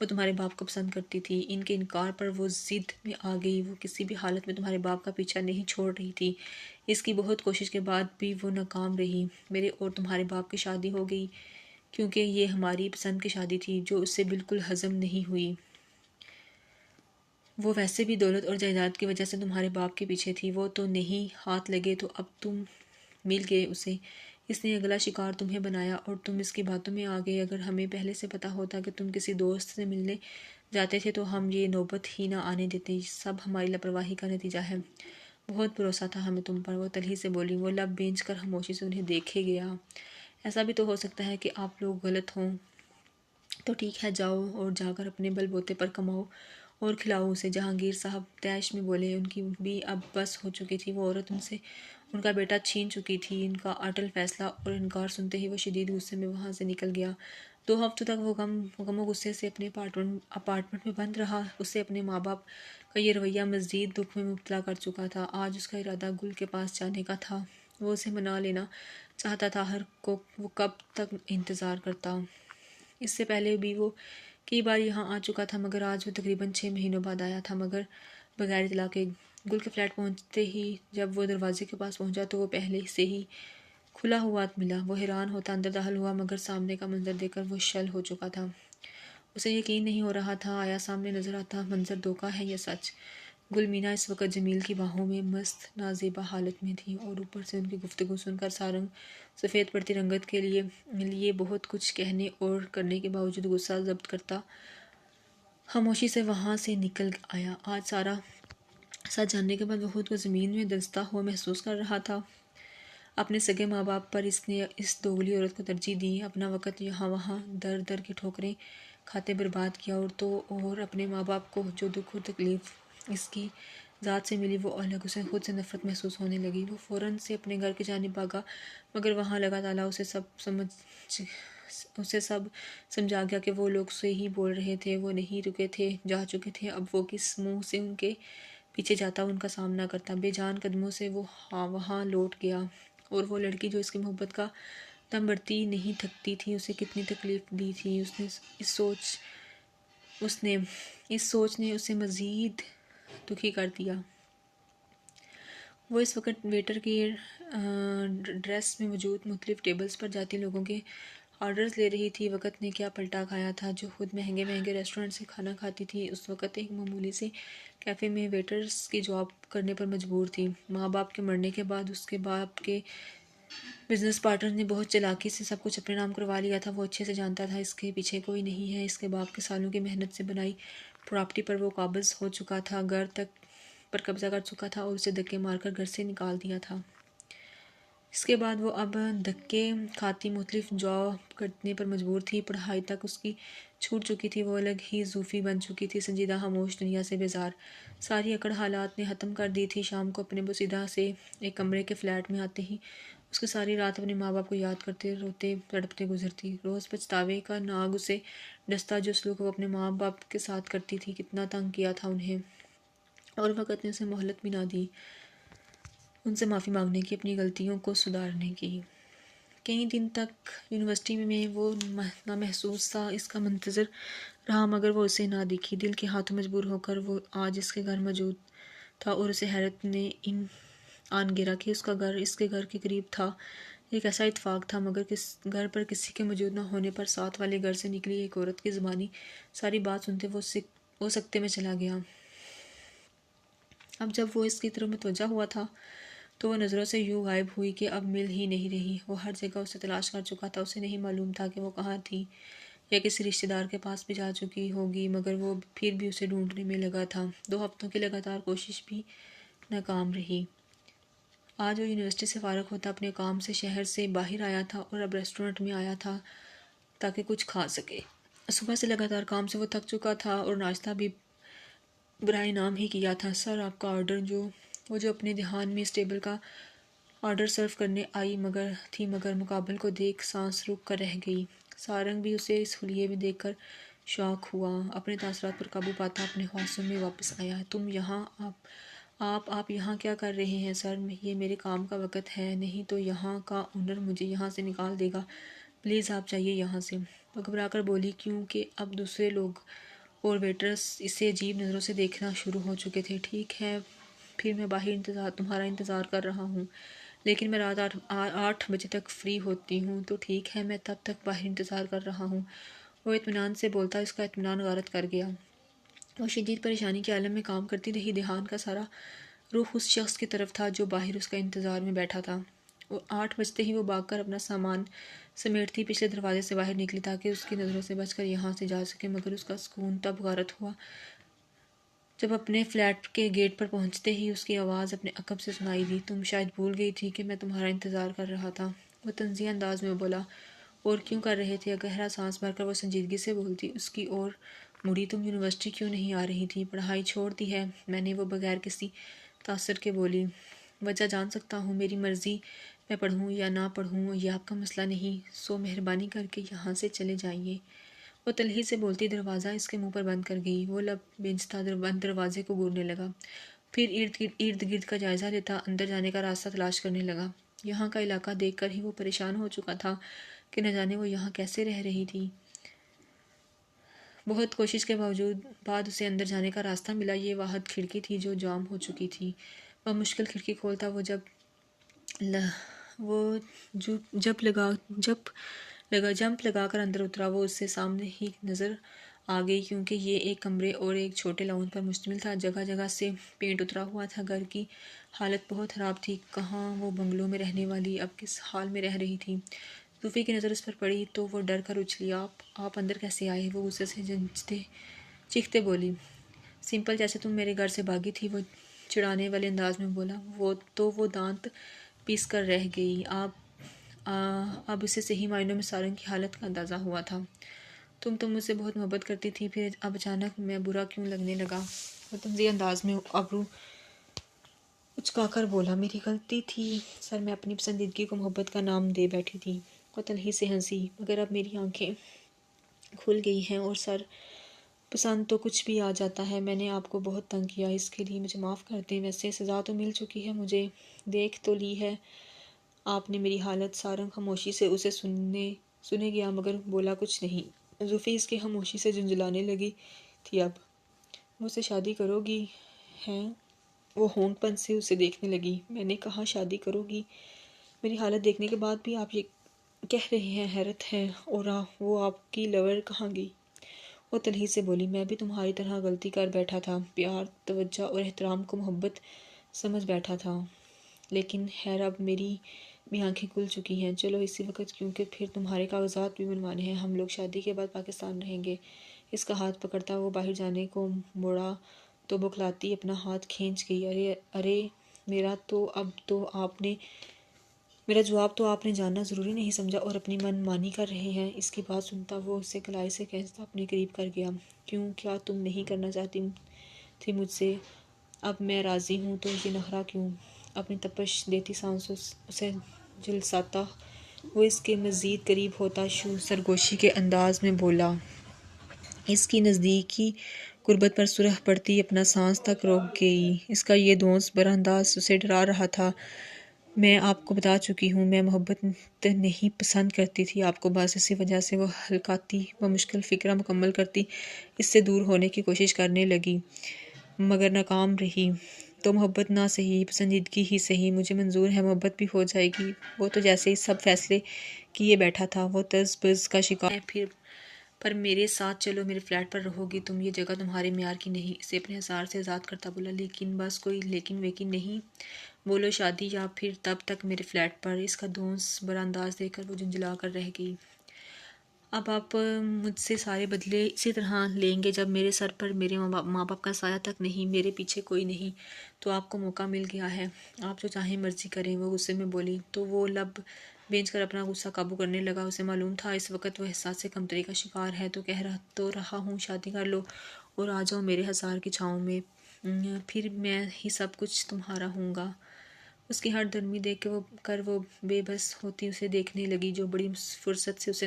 وہ تمہارے باپ کو پسند کرتی تھی۔ ان کے انکار پر وہ ضد میں آ گئی۔ وہ کسی بھی حالت میں تمہارے باپ کا پیچھا نہیں چھوڑ رہی تھی۔ اس کی بہت کوشش کے بعد بھی وہ ناکام رہی۔ میرے اور تمہارے باپ کی شادی ہو گئی کیونکہ یہ ہماری پسند کی شادی تھی جو اس سے بالکل ہضم نہیں ہوئی۔ وہ ویسے بھی دولت اور جائیداد کی وجہ سے تمہارے باپ کے پیچھے تھی۔ وہ تو نہیں ہاتھ لگے تو اب تم مل گئے اسے۔ اس نے اگلا شکار تمہیں بنایا اور تم اس کی باتوں میں آ گئے۔ اگر ہمیں پہلے سے پتا ہوتا کہ تم کسی دوست سے ملنے جاتے تھے تو ہم یہ نوبت ہی نہ آنے دیتے۔ یہ سب ہماری لاپرواہی کا نتیجہ ہے۔ بہت بھروسہ تھا ہمیں تم پر، وہ تلخی سے بولی۔ وہ لب بھینچ کر خاموشی سے انہیں دیکھے گیا۔ ایسا بھی تو ہو سکتا ہے کہ آپ لوگ غلط ہوں۔ تو ٹھیک ہے، جاؤ اور جا کر اپنے بل بوتے پر کماؤ اور کھلاؤ اسے۔ جہانگیر صاحب طیش میں بولے۔ ان کی بھی اب بس ہو چکی تھی۔ وہ عورت ان سے ان کا بیٹا چھین چکی تھی۔ ان کا اٹل فیصلہ اور انکار سنتے ہی وہ شدید غصے میں وہاں سے نکل گیا۔ 2 ہفتوں تک وہ غم و غصے سے اپنے اپارٹمنٹ میں بند رہا۔ اسے اپنے ماں باپ کا یہ رویہ مزید دکھ میں مبتلا کر چکا تھا۔ آج اس کا ارادہ گل کے پاس جانے کا تھا۔ وہ اسے منا لینا چاہتا تھا۔ وہ کب تک انتظار کرتا؟ اس سے پہلے بھی وہ کئی بار یہاں آ چکا تھا، مگر آج وہ تقریباً 6 مہینوں بعد آیا تھا، مگر بغیر اطلاع کے۔ گل کے فلیٹ پہنچتے ہی جب وہ دروازے کے پاس پہنچا تو وہ پہلے سے ہی کھلا ہوا ملا۔ وہ حیران ہوتا اندر داخل ہوا، مگر سامنے کا منظر دیکھ کر وہ شل ہو چکا تھا۔ اسے یقین نہیں ہو رہا تھا آیا سامنے نظر آتا منظر دھوکہ ہے یا سچ۔ گل مینا اس وقت جمیل کی باہوں میں مست نازیبا حالت میں تھی اور اوپر سے ان کی گفتگو سن کر سارنگ سفید پڑتی رنگت کے لیے بہت کچھ کہنے اور کرنے کے باوجود غصہ ضبط کرتا خاموشی سے وہاں سے نکل آیا۔ آج سارا سچ جاننے کے بعد وہ خود کو زمین میں دھنستا ہوا محسوس کر رہا تھا۔ اپنے سگے ماں باپ پر اس نے اس دوگلی عورت کو ترجیح دی، اپنا وقت یہاں وہاں در در کی ٹھوکریں کھاتے برباد کیا، اور اپنے ماں باپ کو جو دکھ اور تکلیف اس کی ذات سے ملی وہ الگ۔ اسے خود سے نفرت محسوس ہونے لگی۔ وہ فوراً سے اپنے گھر کی جانب بھاگا، مگر وہاں لگا تالا۔ اسے سب سمجھا گیا کہ وہ لوگ سے ہی بول رہے تھے، وہ نہیں رکے تھے، جا چکے تھے۔ اب وہ کس منہ سے ان کے پیچھے جاتا، ان کا سامنا کرتا؟ بے جان قدموں سے وہ وہاں لوٹ گیا، اور وہ لڑکی جو اس کی محبت کا دم بھرتی نہیں تھکتی تھی اسے کتنی تکلیف دی تھی، اس سوچ نے اسے مزید دکھی کر دیا۔ وہ اس وقت ویٹر کی ڈریس میں موجود مختلف ٹیبلز پر جاتی لوگوں کے آرڈرز لے رہی تھی۔ وقت نے کیا پلٹا کھایا تھا۔ جو خود مہنگے ریسٹورنٹ سے کھانا کھاتی تھی، اس وقت ایک معمولی سے کیفے میں ویٹرز کی جاب کرنے پر مجبور تھی۔ ماں باپ کے مرنے کے بعد اس کے باپ کے بزنس پارٹنر نے بہت چالاکی سے سب کچھ اپنے نام کروا لیا تھا۔ وہ اچھے سے جانتا تھا اس کے پیچھے کوئی نہیں ہے۔ اس کے باپ کے سالوں کی محنت سے بنائی پراپرٹی پر وہ قابض ہو چکا تھا، گھر تک پر قبضہ کر چکا تھا اور اسے دھکے مار کر گھر سے نکال دیا تھا۔ اس کے بعد وہ اب دھکے کھاتی مختلف جاب کرنے پر مجبور تھی۔ پڑھائی تک اس کی چھوٹ چکی تھی۔ وہ الگ ہی زوفی بن چکی تھی، سنجیدہ خاموش، دنیا سے بیزار۔ ساری اکڑ حالات نے ختم کر دی تھی۔ شام کو اپنے بوسیدہ سے ایک کمرے کے فلیٹ میں آتے ہی اس کی ساری رات اپنے ماں باپ کو یاد کرتے روتے تڑپتے گزرتی، روز پچھتاوے کا ناگ اسے ڈستا جو سلوک وہ اپنے ماں باپ کے ساتھ کرتی تھی، کتنا تنگ کیا تھا انہیں، اور وقت نے اسے مہلت بھی نہ دی ان سے معافی مانگنے کی، اپنی غلطیوں کو سدھارنے کی۔ کئی دن تک یونیورسٹی میں وہ نامحسوس سا اس کا منتظر رہا، مگر وہ اسے نہ دکھی۔ دل کے ہاتھوں مجبور ہو کر وہ آج اس کے گھر موجود تھا، اور اسے حیرت نے آن گرا کہ اس کا گھر اس کے گھر کے قریب تھا۔ ایک ایسا اتفاق تھا، مگر گھر پر کسی کے موجود نہ ہونے پر ساتھ والے گھر سے نکلی ایک عورت کی زبانی ساری بات سنتے وہ سکتے میں چلا گیا۔ اب جب وہ اس کی طرف متوجہ ہوا تھا تو وہ نظروں سے یوں غائب ہوئی کہ اب مل ہی نہیں رہی۔ وہ ہر جگہ اسے تلاش کر چکا تھا، اسے نہیں معلوم تھا کہ وہ کہاں تھی، یا کسی رشتہ دار کے پاس بھی جا چکی ہوگی، مگر وہ پھر بھی اسے ڈھونڈنے میں لگا تھا۔ 2 ہفتوں کی لگاتار کوشش بھی ناکام رہی۔ آج وہ یونیورسٹی سے فارغ ہوتا اپنے کام سے شہر سے باہر آیا تھا اور اب ریسٹورنٹ میں آیا تھا تاکہ کچھ کھا سکے۔ صبح سے لگاتار کام سے وہ تھک چکا تھا اور ناشتہ بھی برائے نام ہی کیا تھا۔ سر آپ کا آرڈر وہ جو اپنے دھیان میں اس ٹیبل کا آرڈر سرو کرنے آئی مگر مقابل کو دیکھ سانس روک کر رہ گئی۔ سارنگ بھی اسے اس حلیے میں دیکھ کر شاک ہوا، اپنے تاثرات پر قابو پاتا اپنے حواسوں میں واپس آیا۔ تم یہاں آپ یہاں کیا کر رہے ہیں سر؟ یہ میرے کام کا وقت ہے، نہیں تو یہاں کا اونر مجھے یہاں سے نکال دے گا، پلیز آپ جائیے یہاں سے۔ وہ گھبرا کر بولی، کیوں کہ اب دوسرے لوگ اور ویٹرز اسے عجیب نظروں سے دیکھنا شروع ہو چکے تھے۔ ٹھیک ہے، پھر میں باہر تمہارا انتظار کر رہا ہوں، لیکن میں رات 8 بجے تک فری ہوتی ہوں، تو ٹھیک ہے میں تب تک باہر انتظار کر رہا ہوں۔ وہ اطمینان سے بولتا اس کا اطمینان غارت کر گیا۔ وہ شدید پریشانی کے عالم میں کام کرتی رہی، دھیان کا سارا رخ اس شخص کی طرف تھا جو باہر اس کا انتظار میں بیٹھا تھا۔ 8 بجتے ہی وہ بھاگ کر اپنا سامان سمیٹتی پچھلے دروازے سے باہر نکلی تاکہ اس کی نظروں سے بچ کر یہاں سے جا سکے، مگر اس کا سکون تب غارت ہوا جب اپنے فلیٹ کے گیٹ پر پہنچتے ہی اس کی آواز اپنے عقب سے سنائی دی، تم شاید بھول گئی تھی کہ میں تمہارا انتظار کر رہا تھا۔ وہ طنزیہ انداز میں بولا، اور کیوں کر رہے تھے؟ گہرا سانس بھر کر وہ سنجیدگی سے بولتی، اس کی اور مڑی، تم یونیورسٹی کیوں نہیں آ رہی تھی؟ پڑھائی چھوڑ دی ہے میں نے، وہ بغیر کسی تاثر کے بولی۔ وجہ جان سکتا ہوں؟ میری مرضی، میں پڑھوں یا نہ پڑھوں یہ آپ کا مسئلہ نہیں، سو مہربانی کر کے یہاں سے چلے جائیے۔ وہ تلخی سے بولتی دروازہ اس کے منہ پر بند کر گئی۔ وہ لب بینچتا دروازے کو گورنے لگا، پھر ارد گرد کا جائزہ لیتا اندر جانے کا راستہ تلاش کرنے لگا۔ یہاں کا علاقہ دیکھ کر ہی وہ پریشان ہو چکا تھا کہ نہ جانے وہ یہاں کیسے رہ رہی تھی۔ بہت کوشش کے بعد اسے اندر جانے کا راستہ ملا۔ یہ واحد کھڑکی تھی جو جام ہو چکی تھی۔ وہ مشکل کھڑکی کھولتا جمپ لگا کر اندر اترا۔ وہ اس سے سامنے ہی نظر آ گئی کیونکہ یہ ایک کمرے اور ایک چھوٹے لاؤنج پر مشتمل تھا۔ جگہ جگہ سے پینٹ اترا ہوا تھا۔ گھر کی حالت بہت خراب تھی۔ کہاں وہ بنگلو میں رہنے والی اب کس حال میں رہ رہی تھی؟ صوفی کی نظر اس پر پڑی تو وہ ڈر کر اچھلی۔ آپ اندر کیسے آئے؟ وہ غصے سے چیختے بولی۔ سمپل، جیسے تم میرے گھر سے بھاگی تھی، وہ چڑھانے والے انداز میں بولا۔ وہ دانت پیس کر رہ گئی۔ اب اسے صحیح معنوں میں سارنگ کی حالت کا اندازہ ہوا تھا۔ تم مجھ سے بہت محبت کرتی تھی، پھر اب اچانک میں برا کیوں لگنے لگا؟ وہ طنزیہ انداز میں ابرو اچکا کر بولا، میری غلطی تھی سر، میں اپنی پسندیدگی کو محبت کا نام دے بیٹھی تھی۔ وہ تلخی سے ہنسی، مگر اب میری آنکھیں کھل گئی ہیں اور سر پسند تو کچھ بھی آ جاتا ہے۔ میں نے آپ کو بہت تنگ کیا، اس کے لیے مجھے معاف کر دیں۔ ویسے سزا تو مل چکی ہے مجھے، دیکھ تو لی ہے آپ نے میری حالت۔ سارنگ خاموشی سے اسے سنے گیا مگر بولا کچھ نہیں۔ زوفی اس کی خاموشی سے جھنجھلانے لگی تھی۔ اب مجھ سے شادی کرو گی ہیں؟ وہ ہونک پن سے اسے دیکھنے لگی۔ میں نے کہا شادی کرو گی؟ میری حالت دیکھنے کے بعد بھی آپ یہ کہہ رہے ہیں، حیرت ہے۔ اور وہ آپ کی لور کہاں گئی؟ وہ تلخی سے بولی، میں بھی تمہاری طرح غلطی کر بیٹھا تھا، پیار، توجہ اور احترام کو محبت سمجھ بیٹھا تھا، لیکن خیر اب میری بھی آنکھیں کھل چکی ہیں۔ چلو اسی وقت، کیونکہ پھر تمہارے کاغذات بھی بنوانے ہیں، ہم لوگ شادی کے بعد پاکستان رہیں گے۔ اس کا ہاتھ پکڑتا وہ باہر جانے کو موڑا تو بکھلاتی اپنا ہاتھ کھینچ گئی۔ ارے میرا جواب تو آپ نے جاننا ضروری نہیں سمجھا اور اپنی من مانی کر رہے ہیں؟ اس کی بات سنتا وہ اسے کلائی سے کھینچتا اپنے قریب کر گیا۔ کیوں، کیا تم نہیں کرنا چاہتی تھی مجھ سے؟ اب میں راضی ہوں تو یہ نخرہ کیوں؟ اپنی تپش دیتی سانسوں اسے جلساتہ وہ اس کے مزید قریب ہوتا سرگوشی کے انداز میں بولا۔ اس کی نزدیکی قربت پر سرخ پڑتی اپنا سانس تک روک گئی۔ اس کا یہ دوست برانداز اسے ڈرا رہا تھا۔ میں آپ کو بتا چکی ہوں، میں محبت نہیں پسند کرتی تھی آپ کو، بس اسی وجہ سے وہ حلقاتی و مشکل فکرہ مکمل کرتی اس سے دور ہونے کی کوشش کرنے لگی، مگر ناکام رہی۔ تو محبت نہ صحیح، پسندیدگی ہی صحیح، مجھے منظور ہے، محبت بھی ہو جائے گی۔ وہ تو جیسے ہی سب فیصلے کیے بیٹھا تھا، وہ تز بز کا شکار ہے۔ پھر پر میرے ساتھ چلو، میرے فلیٹ پر رہو گی تم، یہ جگہ تمہارے معیار کی نہیں۔ اسے اپنے حصار سے آزاد کرتا بولا۔ لیکن بس کوئی لیکن ویکن نہیں، بولو شادی یا پھر تب تک میرے فلیٹ پر۔ اس کا دوست برانداز دیکھ کر وہ جھنجھلا کر رہ گئی۔ اب آپ مجھ سے سارے بدلے اسی طرح لیں گے جب میرے سر پر میرے ماں باپ کا سایہ تک نہیں، میرے پیچھے کوئی نہیں، تو آپ کو موقع مل گیا ہے، آپ جو چاہیں مرضی کریں، وہ غصے میں بولی۔ تو وہ لب بھینچ کر اپنا غصہ قابو کرنے لگا۔ اسے معلوم تھا اس وقت وہ احساس کمتری کا شکار ہے، تو کہہ رہا ہوں شادی کر لو اور آ جاؤ میرے ہزار کی چھاؤں میں، پھر میں ہی سب کچھ تمہارا ہوں گا۔ اس کی ہٹ درمی دیکھ کر وہ بے بس ہوتی اسے دیکھنے لگی، جو بڑی فرصت سے اسے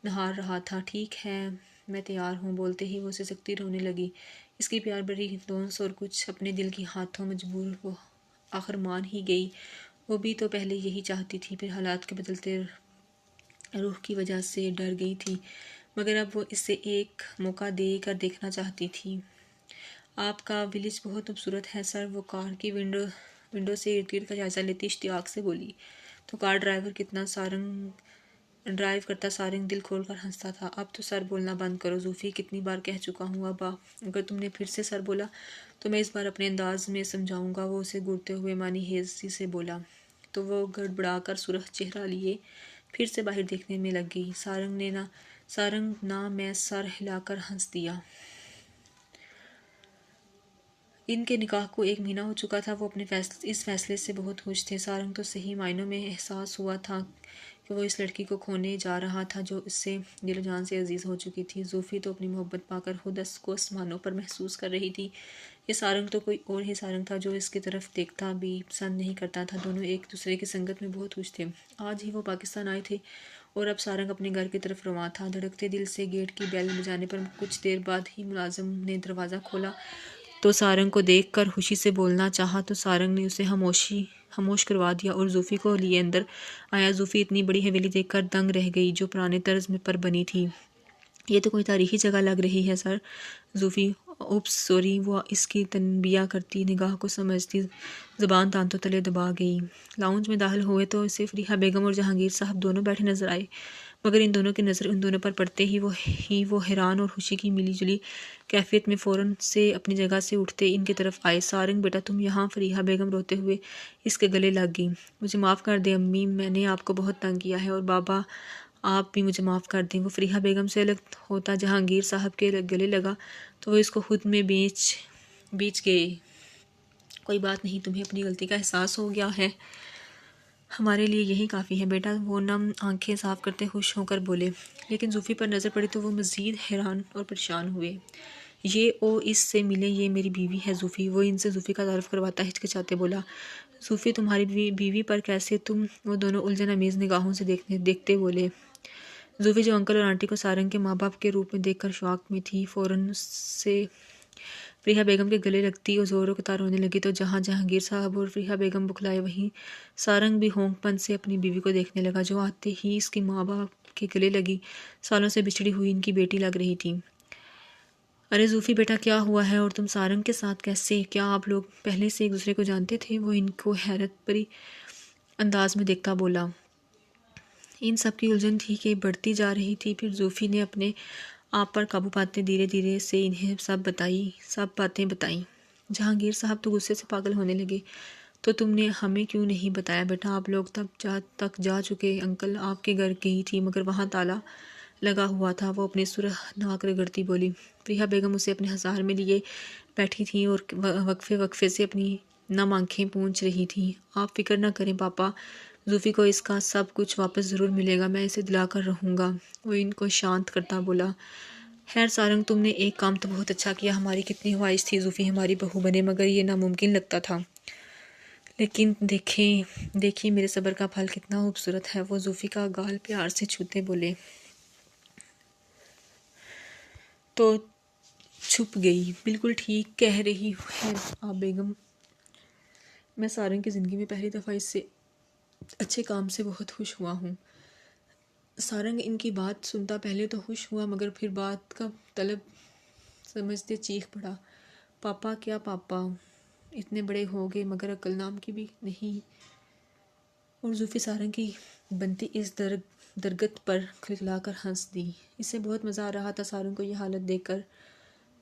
نہار رہا تھا۔ ٹھیک ہے، میں تیار ہوں، بولتے ہی وہ اسے سکتی رونے لگی۔ اس کی پیار بھری دونس اور کچھ اپنے دل کی ہاتھوں مجبور وہ آخر مان ہی گئی۔ وہ بھی تو پہلے یہی چاہتی تھی، پھر حالات کے بدلتے رخ کی وجہ سے ڈر گئی تھی، مگر اب وہ اسے ایک موقع دے کر دیکھنا چاہتی تھی۔ آپ کا ولیج بہت خوبصورت ہے سر، وہ کار کی ونڈو سے ارد گرد کا جائزہ لیتی اشتیاق سے بولی۔ تو کار ڈرائیو کرتا سارنگ دل کھول کر ہنستا تھا۔ اب تو سر بولنا بند کرو زوفی، کتنی بار کہہ چکا ہوں، اب اگر تم نے پھر سے سر بولا تو میں اس بار اپنے انداز میں سمجھاؤں گا، وہ اسے گھورتے ہوئے معنی خیزی سے بولا۔ تو وہ گڑبڑا کر سرخ چہرہ لیے پھر سے باہر دیکھنے میں لگ گئی۔ سارنگ نہ میں سر ہلا کر ہنس دیا۔ ان کے نکاح کو 1 مہینہ ہو چکا تھا۔ وہ اپنے اس فیصلے سے بہت خوش تھے۔ سارنگ تو صحیح معنوں میں احساس ہوا تھا کہ وہ اس لڑکی کو کھونے جا رہا تھا جو اس سے دل و جان سے عزیز ہو چکی تھی۔ زوفی تو اپنی محبت پا کر خود کو آسمانوں پر محسوس کر رہی تھی۔ یہ سارنگ تو کوئی اور ہی سارنگ تھا جو اس کی طرف دیکھتا بھی پسند نہیں کرتا تھا۔ دونوں ایک دوسرے کی سنگت میں بہت خوش تھے۔ آج ہی وہ پاکستان آئے تھے اور اب سارنگ اپنے گھر کی طرف رواں تھا۔ دھڑکتے دل سے گیٹ کی بیل بجانے پر کچھ دیر بعد ہی ملازم نے دروازہ کھولا تو سارنگ کو دیکھ کر خوشی سے بولنا چاہا تو سارنگ نے اسے خاموش کروا دیا اور زوفی کو لیے اندر آیا۔ زوفی اتنی بڑی حویلی دیکھ کر دنگ رہ گئی جو پرانے طرز پر بنی تھی۔ یہ تو کوئی تاریخی جگہ لگ رہی ہے سر۔ زوفی اوپس سوری، وہ اس کی تنبیہ کرتی نگاہ کو سمجھتی زبان دانتوں تلے دبا گئی۔ لاؤنج میں داخل ہوئے تو اسے فریحہ بیگم اور جہانگیر صاحب دونوں بیٹھے نظر آئے، مگر ان دونوں کی نظر ان دونوں پر پڑتے ہی وہ حیران اور خوشی کی ملی جلی کیفیت میں فوراً سے اپنی جگہ سے اٹھتے ان کی طرف آئے۔ سارنگ بیٹا تم یہاں؟ فریحہ بیگم روتے ہوئے اس کے گلے لگ گئی۔ مجھے معاف کر دیں امی، میں نے آپ کو بہت تنگ کیا ہے، اور بابا آپ بھی مجھے معاف کر دیں۔ وہ فریحہ بیگم سے الگ ہوتا جہانگیر صاحب کے گلے لگا تو وہ اس کو خود میں بیچ گئے۔ کوئی بات نہیں، تمہیں اپنی غلطی کا احساس ہو گیا ہے، ہمارے لیے یہی کافی ہے بیٹا، وہ نم آنکھیں صاف کرتے خوش ہو کر بولے۔ لیکن زوفی پر نظر پڑی تو وہ مزید حیران اور پریشان ہوئے۔ یہ اس سے ملیں، یہ میری بیوی ہے زوفی، وہ ان سے زوفی کا تعارف کرواتا ہچکچاتے بولا۔ زوفی تمہاری بیوی پر کیسے تم؟ وہ دونوں الجھن آمیز نگاہوں سے دیکھتے بولے۔ زوفی جو انکل اور آنٹی کو سارنگ کے ماں باپ کے روپ میں دیکھ کر شوق میں تھی، فوراً سے فریحہ بیگم کے گلے لگتی اور زور و قطار رونے لگی۔ تو جہاں جہانگیر صاحب اور فریحہ بیگم بکھلائے، وہیں سارنگ بھی ہونک پن سے اپنی بیوی کو دیکھنے لگا جو آتے ہی اس کے ماں باپ کے گلے لگی، سالوں سے بچھڑی ہوئی ان کی بیٹی لگ رہی تھی۔ ارے زوفی بیٹا کیا ہوا ہے، اور تم سارنگ کے ساتھ کیسے؟ کیا آپ لوگ پہلے سے ایک دوسرے کو جانتے تھے؟ وہ ان کو حیرت بھری انداز میں دیکھتا بولا۔ ان سب کی الجھن تھی کہ بڑھتی جا رہی تھی۔ پھر زوفی نے اپنے آپ پر قابو پاتے دھیرے دھیرے سے انہیں سب باتیں بتائیں۔ جہانگیر صاحب تو غصے سے پاگل ہونے لگے۔ تو تم نے ہمیں کیوں نہیں بتایا بیٹا؟ آپ لوگ تک جا چکے، انکل آپ کے گھر گئی تھی مگر وہاں تالا لگا ہوا تھا، وہ اپنے سرخ ناک رگڑتی بولی۔ فریحہ بیگم اسے اپنے ہزار میں لیے بیٹھی تھیں اور وقفے سے اپنی نم آنکھیں پونچھ رہی تھیں۔ آپ فکر نہ کریں پاپا، زوفی کو اس کا سب کچھ واپس ضرور ملے گا، میں اسے دلا کر رہوں گا، وہ ان کو شانت کرتا بولا۔ خیر سارنگ، تم نے ایک کام تو بہت اچھا کیا، ہماری کتنی خواہش تھی زوفی ہماری بہو بنے، مگر یہ ناممکن لگتا تھا۔ لیکن دیکھیں میرے صبر کا پھل کتنا خوبصورت ہے۔ وہ زوفی کا گال پیار سے چھوتے بولے تو چھپ گئی۔ بالکل ٹھیک کہہ رہی ہے آپ بیگم، میں سارنگ کی زندگی میں پہلی دفعہ اس سے اچھے کام سے بہت خوش ہوا ہوں۔ سارنگ ان کی بات سنتا پہلے تو خوش ہوا، مگر پھر بات کا طلب سمجھتے چیخ پڑا، پاپا کیا پاپا، اتنے بڑے ہو گئے مگر عقل نام کی بھی نہیں۔ اور زوفی سارنگ کی بنتی اس درگت پر کھلکھلا کر ہنس دی۔ اسے بہت مزہ آ رہا تھا سارنگ کو یہ حالت دیکھ کر۔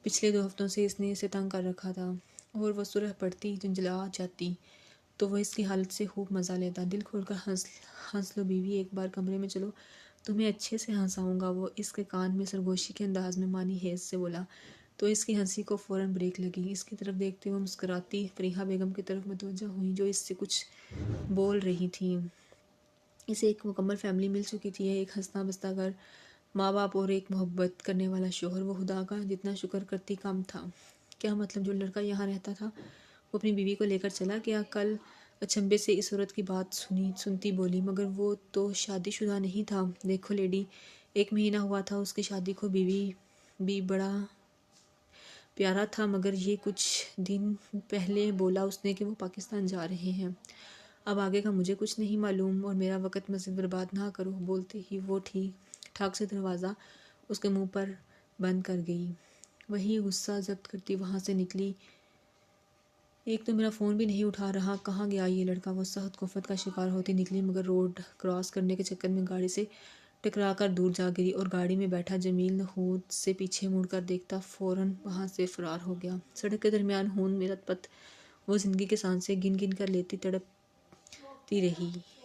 پچھلے 2 ہفتوں سے اس نے اسے تنگ کر رکھا تھا، اور وہ سرخ پڑتی جنجلا جاتی تو وہ اس کی حالت سے خوب مزہ لیتا۔ دل کھول کر ہنس لو بیوی، ایک بار کمرے میں چلو تمہیں اچھے سے ہنساؤں گا، وہ اس کے کان میں سرگوشی کے انداز میں مانی حیض سے بولا تو اس کی ہنسی کو فوراً بریک لگی۔ اس کی طرف دیکھتے ہوئے مسکراتی فریحہ بیگم کی طرف متوجہ ہوئیں جو اس سے کچھ بول رہی تھیں۔ اسے ایک مکمل فیملی مل چکی تھی، ایک ہنستا بستا گھر، ماں باپ اور ایک محبت کرنے والا شوہر۔ وہ خدا کا جتنا شکر کرتی کم تھا۔ کیا مطلب جو لڑکا یہاں رہتا تھا وہ اپنی بیوی کو لے کر چلا گیا؟ کل اچنبے سے اس عورت کی بات سنتی بولی، مگر وہ تو شادی شدہ نہیں تھا۔ دیکھو لیڈی، 1 مہینہ ہوا تھا اس کی شادی کو، بیوی بھی بڑا پیارا تھا، مگر یہ کچھ دن پہلے بولا اس نے کہ وہ پاکستان جا رہے ہیں۔ اب آگے کا مجھے کچھ نہیں معلوم، اور میرا وقت مزید برباد نہ کرو۔ بولتے ہی وہ ٹھاک سے دروازہ اس کے منہ پر بند کر گئی۔ وہی غصہ ضبط کرتی وہاں سے نکلی۔ ایک تو میرا فون بھی نہیں اٹھا رہا، کہاں گیا یہ لڑکا؟ وہ سخت کفت کا شکار ہوتی نکلی، مگر روڈ کراس کرنے کے چکر میں گاڑی سے ٹکرا کر دور جا گری، اور گاڑی میں بیٹھا جمیل نحوت سے پیچھے مڑ کر دیکھتا فوراً وہاں سے فرار ہو گیا۔ سڑک کے درمیان ہون میں لت پت وہ زندگی کے سانسیں گن گن کر لیتی تڑپتی رہی۔